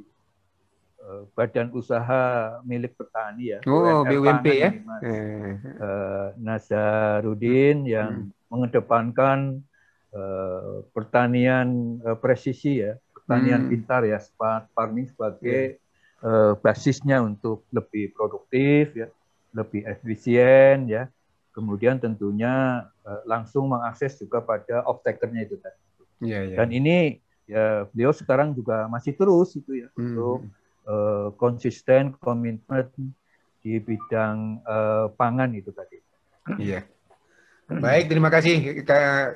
badan usaha milik petani ya. Oh, BUMP ya. Nazarudin yang mengedepankan pertanian presisi ya, pertanian pintar ya, smart farming sebagai basisnya untuk lebih produktif ya, lebih efisien ya. Kemudian tentunya langsung mengakses juga pada off-takernya itu tadi. Dan ini ya beliau sekarang juga masih terus itu ya untuk konsisten komitmen di bidang pangan itu tadi. Iya. Baik, terima kasih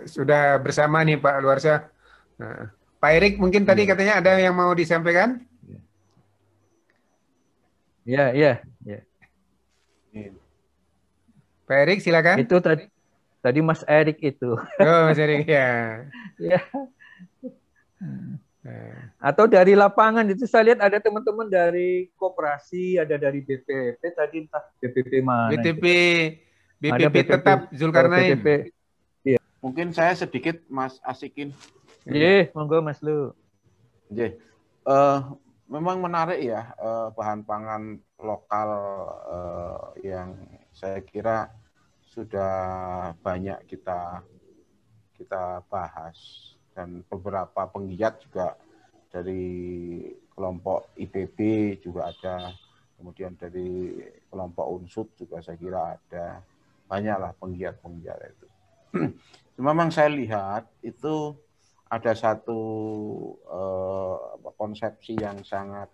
sudah bersama nih Pak Luarsa. Nah, Pak Erik mungkin tadi katanya ada yang mau disampaikan? Iya. Pak Erik silakan. Itu tadi Mas Erik itu. Oh, Mas Erik ya. Ya. Atau dari lapangan itu saya lihat ada teman-teman dari koperasi, ada dari BPP tadi, entah BPP mana. BPP tetap Zulkarnain. Iya. Mungkin saya sedikit Mas Asikin. Iya, monggo Mas Lu. Iya. Memang menarik ya bahan pangan lokal yang saya kira sudah banyak kita bahas, dan beberapa penggiat juga dari kelompok IPB juga ada, kemudian dari kelompok Unsut juga saya kira ada, banyaklah penggiat-penggiat itu. Memang saya lihat itu ada satu konsepsi yang sangat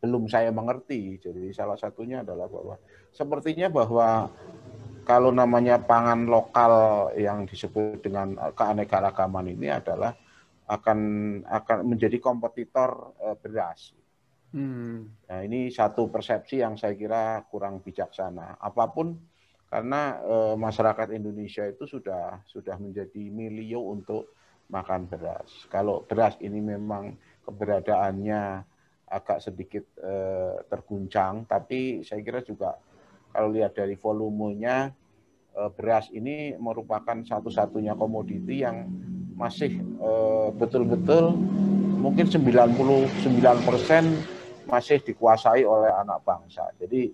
belum saya mengerti. Jadi salah satunya adalah bahwa sepertinya bahwa kalau namanya pangan lokal yang disebut dengan keanekaragaman ini adalah akan menjadi kompetitor beras. Nah, ini satu persepsi yang saya kira kurang bijaksana. Apapun, karena masyarakat Indonesia itu sudah menjadi milio untuk makan beras. Kalau beras ini memang keberadaannya agak sedikit terguncang, tapi saya kira juga kalau lihat dari volumenya, beras ini merupakan satu-satunya komoditi yang masih betul-betul mungkin 99% masih dikuasai oleh anak bangsa. Jadi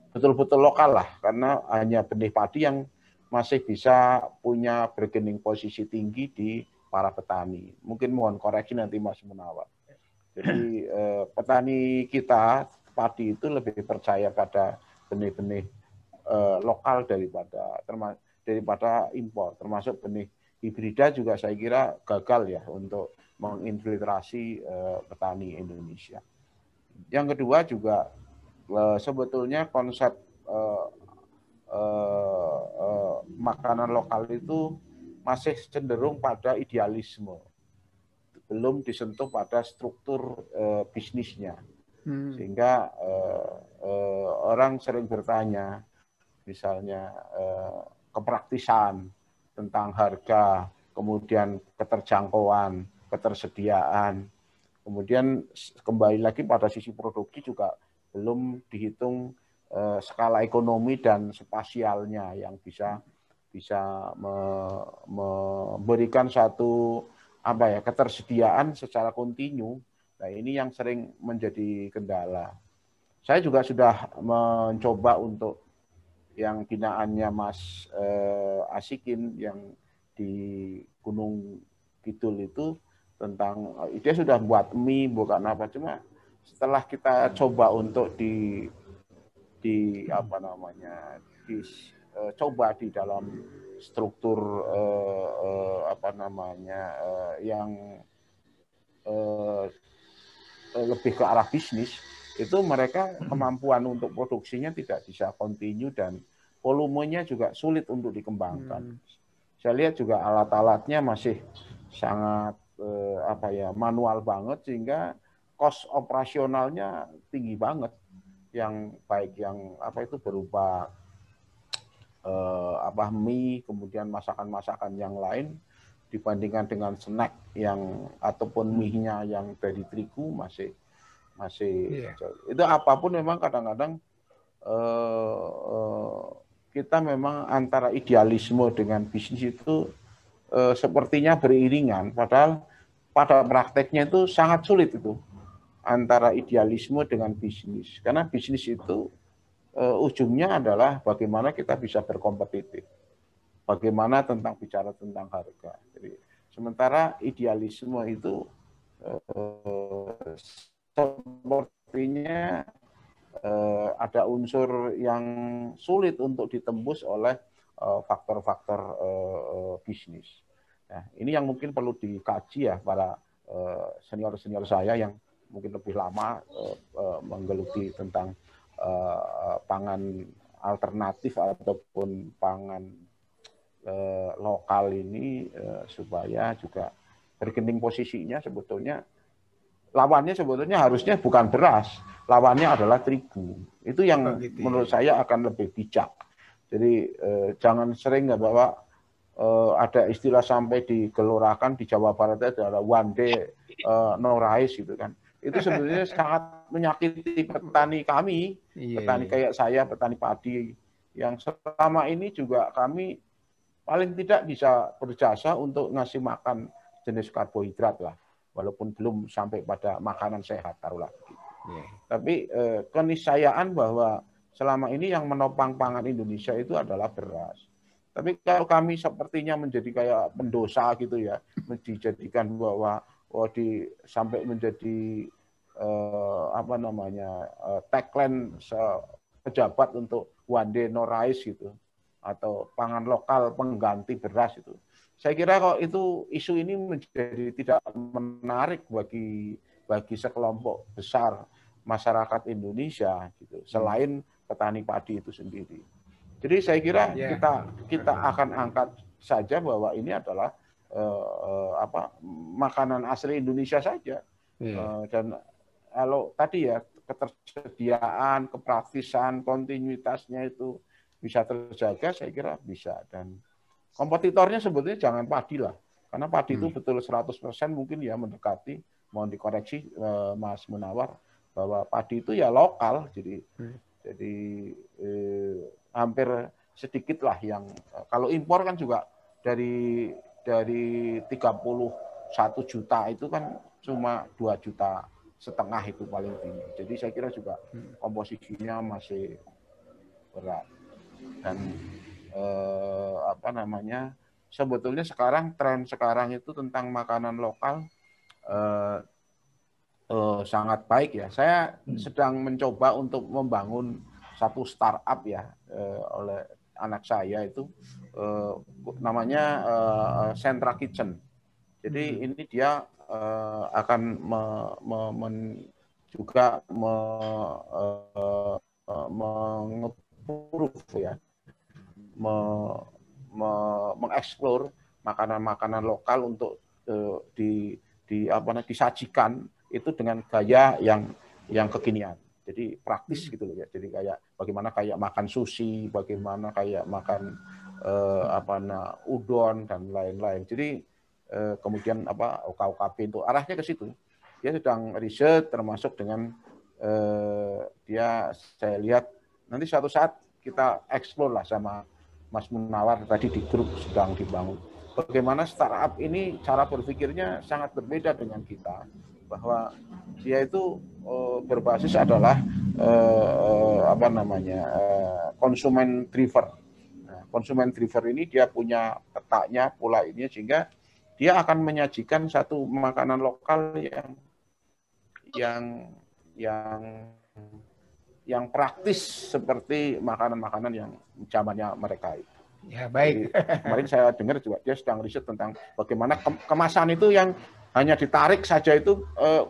betul-betul lokal lah, karena hanya benih padi yang masih bisa punya bargaining posisi tinggi di para petani. Mungkin mohon koreksi nanti Mas Munawar. Jadi petani kita padi itu lebih percaya pada benih-benih lokal daripada impor, termasuk benih hibrida juga saya kira gagal ya untuk menginfiltrasi petani Indonesia. Yang kedua juga sebetulnya konsep makanan lokal itu masih cenderung pada idealisme, belum disentuh pada struktur bisnisnya, sehingga orang sering bertanya, misalnya kepraktisan tentang harga, kemudian keterjangkauan, ketersediaan, kemudian kembali lagi pada sisi produksi juga belum dihitung skala ekonomi dan spasialnya yang bisa memberikan satu ketersediaan secara kontinu. Nah, ini yang sering menjadi kendala. Saya juga sudah mencoba untuk yang binaannya Mas Asikin yang di Gunung Kidul itu, tentang dia sudah buat mie, bukan apa, cuma setelah kita coba untuk coba di dalam struktur yang lebih ke arah bisnis, itu mereka kemampuan untuk produksinya tidak bisa kontinu dan volumenya juga sulit untuk dikembangkan. Saya lihat juga alat-alatnya masih sangat manual banget, sehingga cost operasionalnya tinggi banget, yang baik yang berupa mie, kemudian masakan-masakan yang lain dibandingkan dengan snack yang ataupun mie-nya yang dari terigu masih itu apapun memang kadang-kadang kita memang antara idealisme dengan bisnis itu sepertinya beriringan, padahal pada prakteknya itu sangat sulit itu antara idealisme dengan bisnis. Karena bisnis itu ujungnya adalah bagaimana kita bisa berkompetitif. Bagaimana bicara tentang harga. Jadi, sementara idealisme itu sepertinya ada unsur yang sulit untuk ditembus oleh faktor-faktor bisnis. Nah, ini yang mungkin perlu dikaji ya para senior-senior saya yang mungkin lebih lama menggeluti tentang pangan alternatif ataupun pangan lokal ini supaya juga bergening posisinya. Sebetulnya lawannya harusnya bukan beras, lawannya adalah terigu. Itu yang menurut saya akan lebih bijak. Jadi jangan sering nggak bahwa ada istilah sampai digelorakan di Jawa Barat itu adalah one day no rice gitu kan. Itu sebenarnya sangat menyakiti petani kami, petani kayak saya, petani padi yang selama ini juga kami paling tidak bisa berjasa untuk ngasih makan jenis karbohidrat lah, walaupun belum sampai pada makanan sehat taruhlah. Tapi keniscayaan bahwa selama ini yang menopang pangan Indonesia itu adalah beras. Tapi kalau kami sepertinya menjadi kayak pendosa gitu ya, dijadikan bahwa sampai menjadi tagline pejabat untuk one day no rice gitu, atau pangan lokal pengganti beras itu. Saya kira kok itu isu ini menjadi tidak menarik bagi sekelompok besar masyarakat Indonesia gitu, selain petani padi itu sendiri. Jadi saya kira kita akan angkat saja bahwa ini adalah makanan asli Indonesia saja. Dan kalau tadi ya ketersediaan, kepraktisan, kontinuitasnya itu bisa terjaga, saya kira bisa. Dan kompetitornya sebetulnya jangan padi lah, karena padi itu betul 100% mungkin ya mendekati, mohon dikoreksi Mas Munawar, bahwa padi itu ya lokal, jadi hampir sedikit lah yang kalau impor kan juga dari 31 juta itu kan cuma 2,5 juta itu paling tinggi. Jadi saya kira juga komposisinya masih berat. Dan sebetulnya tren sekarang itu tentang makanan lokal sangat baik ya. Saya sedang mencoba untuk membangun satu startup ya oleh anak saya itu namanya Sentra Kitchen. Jadi ini dia akan juga meng-approve ya, mengeksplor makanan-makanan lokal untuk disajikan itu dengan gaya yang kekinian. Jadi praktis gitu loh ya. Jadi bagaimana makan sushi, bagaimana makan udon dan lain-lain. Jadi kemudian OKB itu arahnya ke situ. Dia sedang riset termasuk dengan saya lihat nanti suatu saat kita eksplor lah sama Mas Munawar tadi di grup sedang dibangun. Bagaimana startup ini cara berpikirnya sangat berbeda dengan kita, bahwa dia itu berbasis adalah konsumen driver. Nah, konsumen driver ini dia punya petaknya, pola ini, sehingga dia akan menyajikan satu makanan lokal yang praktis seperti makanan-makanan yang zamannya mereka itu. Ya, baik. Jadi, kemarin saya dengar juga dia sedang riset tentang bagaimana kemasan itu yang hanya ditarik saja itu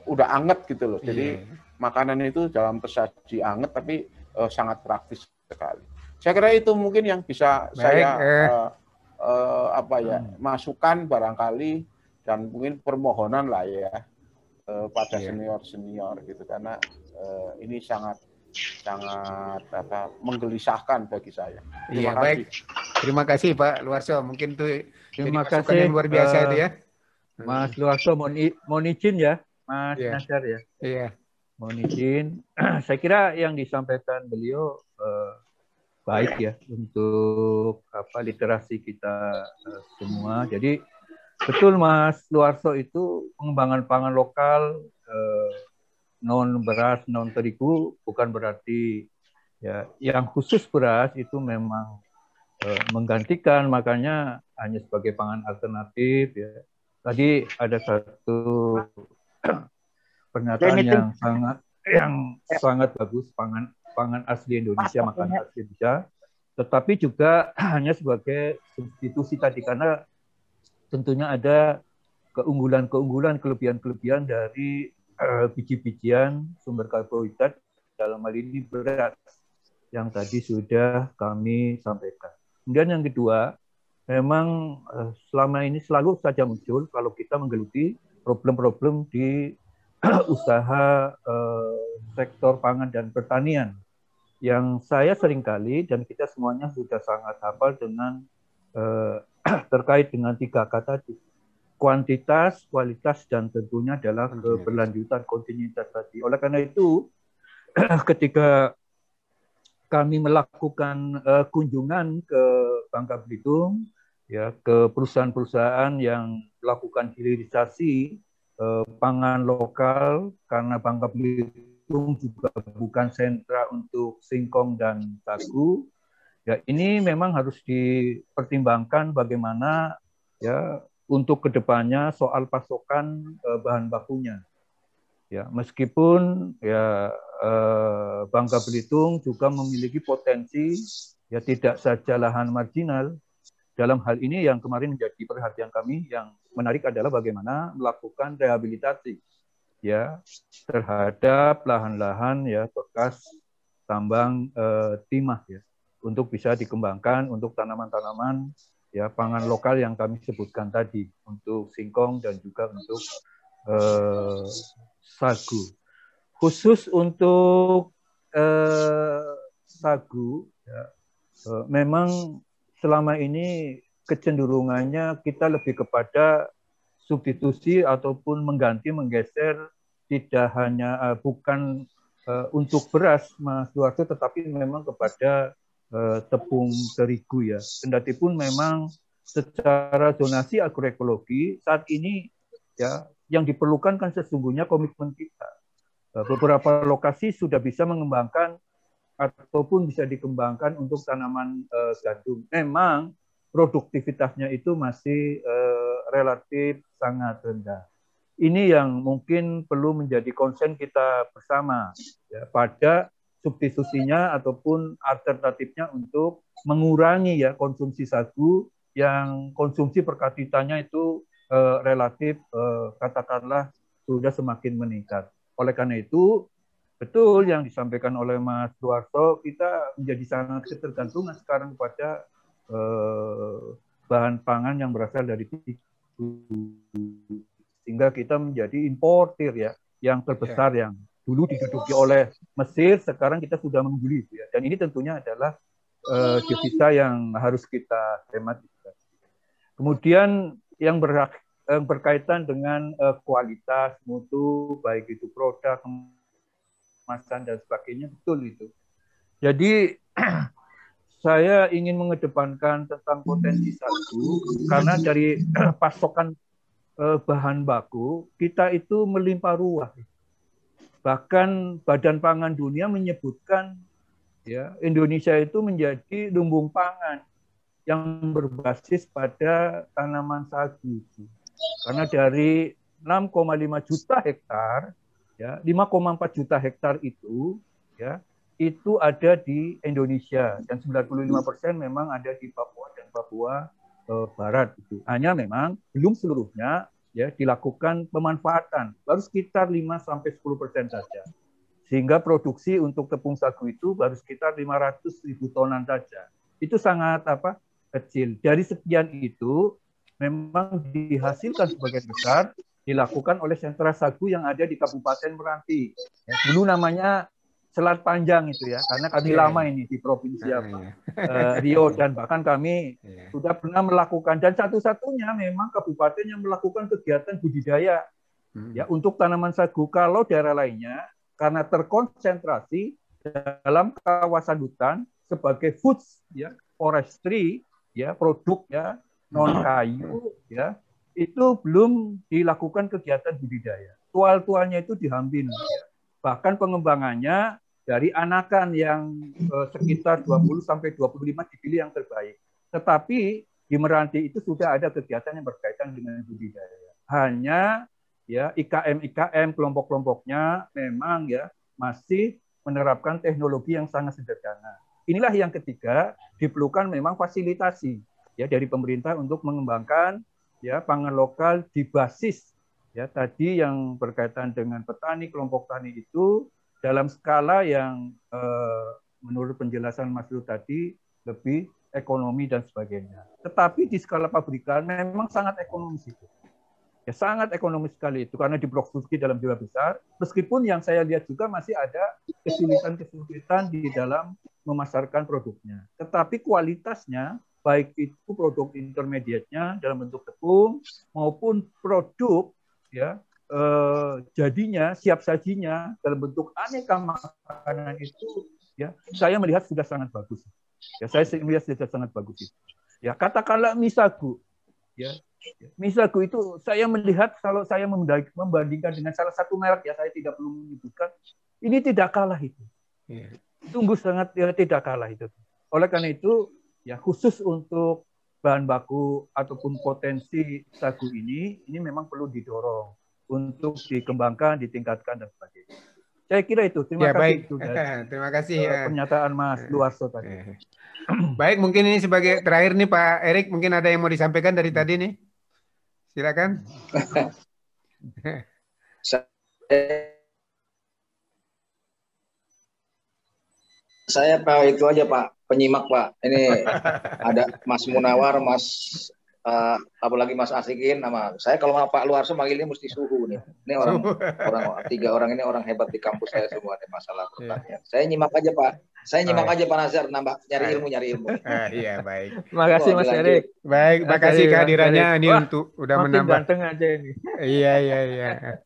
udah anget gitu loh. Jadi makanan itu dalam tersaji anget tapi sangat praktis sekali. Saya kira itu mungkin yang bisa saya masukan barangkali, dan mungkin permohonan lah ya pada senior-senior gitu, karena ini sangat menggelisahkan bagi saya. Iya, baik. Terima kasih Pak Luarso. Mungkin itu terima kasih yang luar biasa itu ya. Mas Luarso, mohon izin ya, Mas Nasar ya. Iya. Mohon izin. Saya kira yang disampaikan beliau baik ya untuk literasi kita semua. Jadi Betul Mas Luarso, itu pengembangan pangan lokal non beras, non terigu bukan berarti ya yang khusus beras itu memang menggantikan, makanya hanya sebagai pangan alternatif ya. Tadi ada satu pernyataan yang sangat bagus, pangan asli Indonesia, makanan asli Indonesia, tetapi juga hanya sebagai substitusi tadi, karena tentunya ada keunggulan-keunggulan, kelebihan-kelebihan dari biji-bijian sumber karbohidrat, dalam hal ini beras, yang tadi sudah kami sampaikan. Kemudian yang kedua, memang selama ini selalu saja muncul kalau kita menggeluti problem-problem di usaha sektor pangan dan pertanian, yang saya seringkali dan kita semuanya sudah sangat hafal dengan terkait dengan 3 kata tadi. Kuantitas, kualitas, dan tentunya adalah keberlanjutan, kontinuitas tadi. Oleh karena itu, ketika kami melakukan kunjungan ke Bangka Belitung, ya, ke perusahaan-perusahaan yang melakukan hilirisasi pangan lokal, karena Bangka Belitung juga bukan sentra untuk singkong dan sagu. Ya, ini memang harus dipertimbangkan bagaimana ya untuk kedepannya soal pasokan bahan bakunya. Ya, meskipun ya Bangka Belitung juga memiliki potensi ya tidak saja lahan marginal. Dalam hal ini yang kemarin menjadi perhatian kami yang menarik adalah bagaimana melakukan rehabilitasi ya terhadap lahan-lahan ya bekas tambang timah ya untuk bisa dikembangkan untuk tanaman-tanaman ya pangan lokal yang kami sebutkan tadi, untuk singkong dan juga untuk sagu. Khusus untuk sagu, ya, memang selama ini kecenderungannya kita lebih kepada substitusi ataupun mengganti, menggeser, tidak hanya bukan untuk beras, Mas Duarto, tetapi memang kepada tepung terigu ya. Kendati pun memang secara zonasi agroekologi saat ini ya yang diperlukan kan sesungguhnya komitmen kita. Beberapa lokasi sudah bisa mengembangkan ataupun bisa dikembangkan untuk tanaman gandum. Memang produktivitasnya itu masih relatif sangat rendah. Ini yang mungkin perlu menjadi konsen kita bersama ya, pada substitusinya ataupun alternatifnya untuk mengurangi ya konsumsi sagu yang konsumsi per kapitanya itu relatif katakanlah sudah semakin meningkat. Oleh karena itu betul yang disampaikan oleh Mas Duarto, kita menjadi sangat ketergantungan sekarang kepada bahan pangan yang berasal dari sehingga kita menjadi importir ya yang terbesar yang dulu diduduki oleh Mesir, sekarang kita sudah mengungguli ya. Dan ini tentunya adalah devisa yang harus kita hemat. Kemudian yang berkaitan dengan kualitas, mutu, baik itu produk, kemasan dan sebagainya, betul itu. Jadi saya ingin mengedepankan tentang potensi sagu karena dari pasokan bahan baku kita itu melimpah ruah. Bahkan Badan Pangan Dunia menyebutkan ya Indonesia itu menjadi lumbung pangan yang berbasis pada tanaman sagu. Karena dari 6,5 juta hektar ya 5,4 juta hektar itu ya itu ada di Indonesia dan 95% memang ada di Papua dan Papua Barat itu. Hanya memang belum seluruhnya ya dilakukan pemanfaatan, baru sekitar 5-10% saja. Sehingga produksi untuk tepung sagu itu baru sekitar 500.000 tonan saja. Itu sangat kecil. Dari sekian itu memang dihasilkan sebagian besar dilakukan oleh sentra sagu yang ada di Kabupaten Meranti. Ya, dulu namanya Selat Panjang itu ya, karena kami lama ini di provinsi Riau dan bahkan kami sudah pernah melakukan dan satu-satunya memang kabupaten yang melakukan kegiatan budidaya ya untuk tanaman sagu. Kalau daerah lainnya karena terkonsentrasi dalam kawasan hutan sebagai foods ya forestry ya produk ya non kayu ya itu belum dilakukan kegiatan budidaya. Tual-tualnya itu diambil. Ya. Bahkan pengembangannya dari anakan yang sekitar 20 sampai 25 dipilih yang terbaik. Tetapi di Meranti itu sudah ada kegiatan yang berkaitan dengan budidaya. Hanya ya IKM kelompok-kelompoknya memang ya masih menerapkan teknologi yang sangat sederhana. Inilah yang ketiga, diperlukan memang fasilitasi ya dari pemerintah untuk mengembangkan ya pangan lokal di basis ya tadi yang berkaitan dengan petani, kelompok tani itu dalam skala yang menurut penjelasan Mas Lut tadi lebih ekonomi dan sebagainya. Tetapi di skala pabrikan memang sangat ekonomis itu. Ya, sangat ekonomis sekali itu karena diproduksi dalam jumlah besar. Meskipun yang saya lihat juga masih ada kesulitan-kesulitan di dalam memasarkan produknya. Tetapi kualitasnya, baik itu produk intermediate-nya dalam bentuk tepung maupun produk ya jadinya, siap sajinya dalam bentuk aneka makanan itu, ya saya melihat sudah sangat bagus. Ya saya melihat sudah sangat bagus itu. Ya katakanlah misago, ya. Misago itu saya melihat kalau saya membandingkan dengan salah satu merek ya saya tidak perlu menyebutkan ini tidak kalah itu. Sungguh sangat ya, tidak kalah itu. Oleh karena itu ya khusus untuk bahan baku ataupun potensi sagu ini memang perlu didorong untuk dikembangkan, ditingkatkan dan sebagainya. Saya kira itu. Terima kasih. Terima kasih pernyataan Mas Luarso tadi. Baik, mungkin ini sebagai terakhir nih Pak Erik, mungkin ada yang mau disampaikan dari tadi nih. Silakan. Saya Pak itu aja Pak, penyimak Pak. Ini ada Mas Munawar, apalagi Mas Asikin, nama saya kalau Pak Luarso manggilnya mesti suhu nih. Ini tiga orang ini orang hebat di kampus saya semua nih masalah pertanian. Saya nyimak aja Pak. Saya nyimak aja Pak Nazar, nyari ilmu. Iya baik. Terima kasih Mas Erik. Baik, makasih kehadirannya ini untuk udah menambah. Ganteng aja ini. Iya.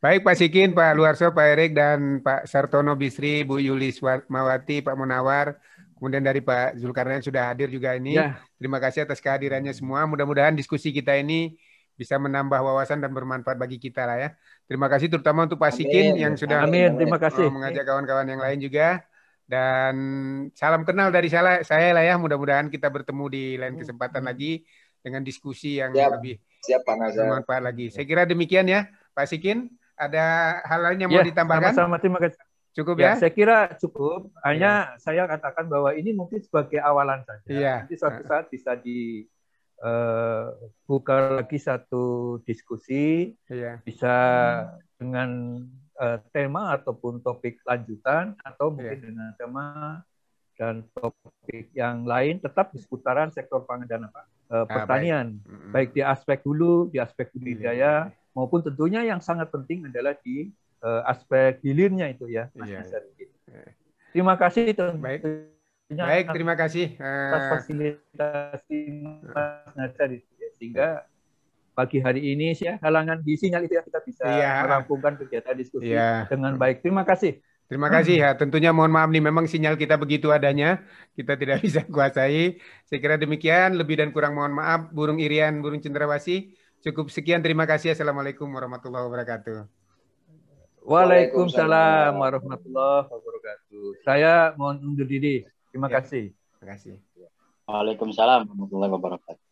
Baik Pak Sikin, Pak Luarso, Pak Erik, dan Pak Sartono Bisri, Bu Yulis Mawati, Pak Munawar, kemudian dari Pak Zulkarnain sudah hadir juga ini. Ya. Terima kasih atas kehadirannya semua. Mudah-mudahan diskusi kita ini bisa menambah wawasan dan bermanfaat bagi kita lah ya. Terima kasih terutama untuk Pak Sikin yang sudah terima kasih. Mengajak kawan-kawan yang lain juga. Dan salam kenal dari saya lah ya. Mudah-mudahan kita bertemu di lain kesempatan lagi dengan diskusi yang lebih bermanfaat lagi. Saya kira demikian ya, Pak Sikin. Ada hal lain yang mau ditambahkan? Sama-sama, terima kasih. Cukup ya? Saya kira cukup. Hanya saya katakan bahwa ini mungkin sebagai awalan saja. Nanti suatu saat bisa dibuka lagi satu diskusi, bisa dengan tema ataupun topik lanjutan, atau mungkin dengan tema dan topik yang lain, tetap di seputaran sektor pangan dan pertanian. Baik di aspek hulu, di aspek budidaya, maupun tentunya yang sangat penting adalah di aspek hilirnya itu ya. Terima kasih. Baik, terima kasih atas fasilitasi Mas Nazar itu ya. Sehingga pagi hari ini ya halangan di sinyal itu ya kita bisa merampungkan kegiatan diskusi dengan baik. Terima kasih. Terima kasih ya. Tentunya mohon maaf nih, memang sinyal kita begitu adanya, kita tidak bisa kuasai. Saya kira demikian. Lebih dan kurang mohon maaf. Burung Irian, Burung Cendrawasih. Cukup sekian, terima kasih. Assalamualaikum warahmatullahi wabarakatuh. Waalaikumsalam warahmatullahi wabarakatuh. Saya mohon undur diri. Terima kasih. Terima kasih. Waalaikumsalam warahmatullahi wabarakatuh.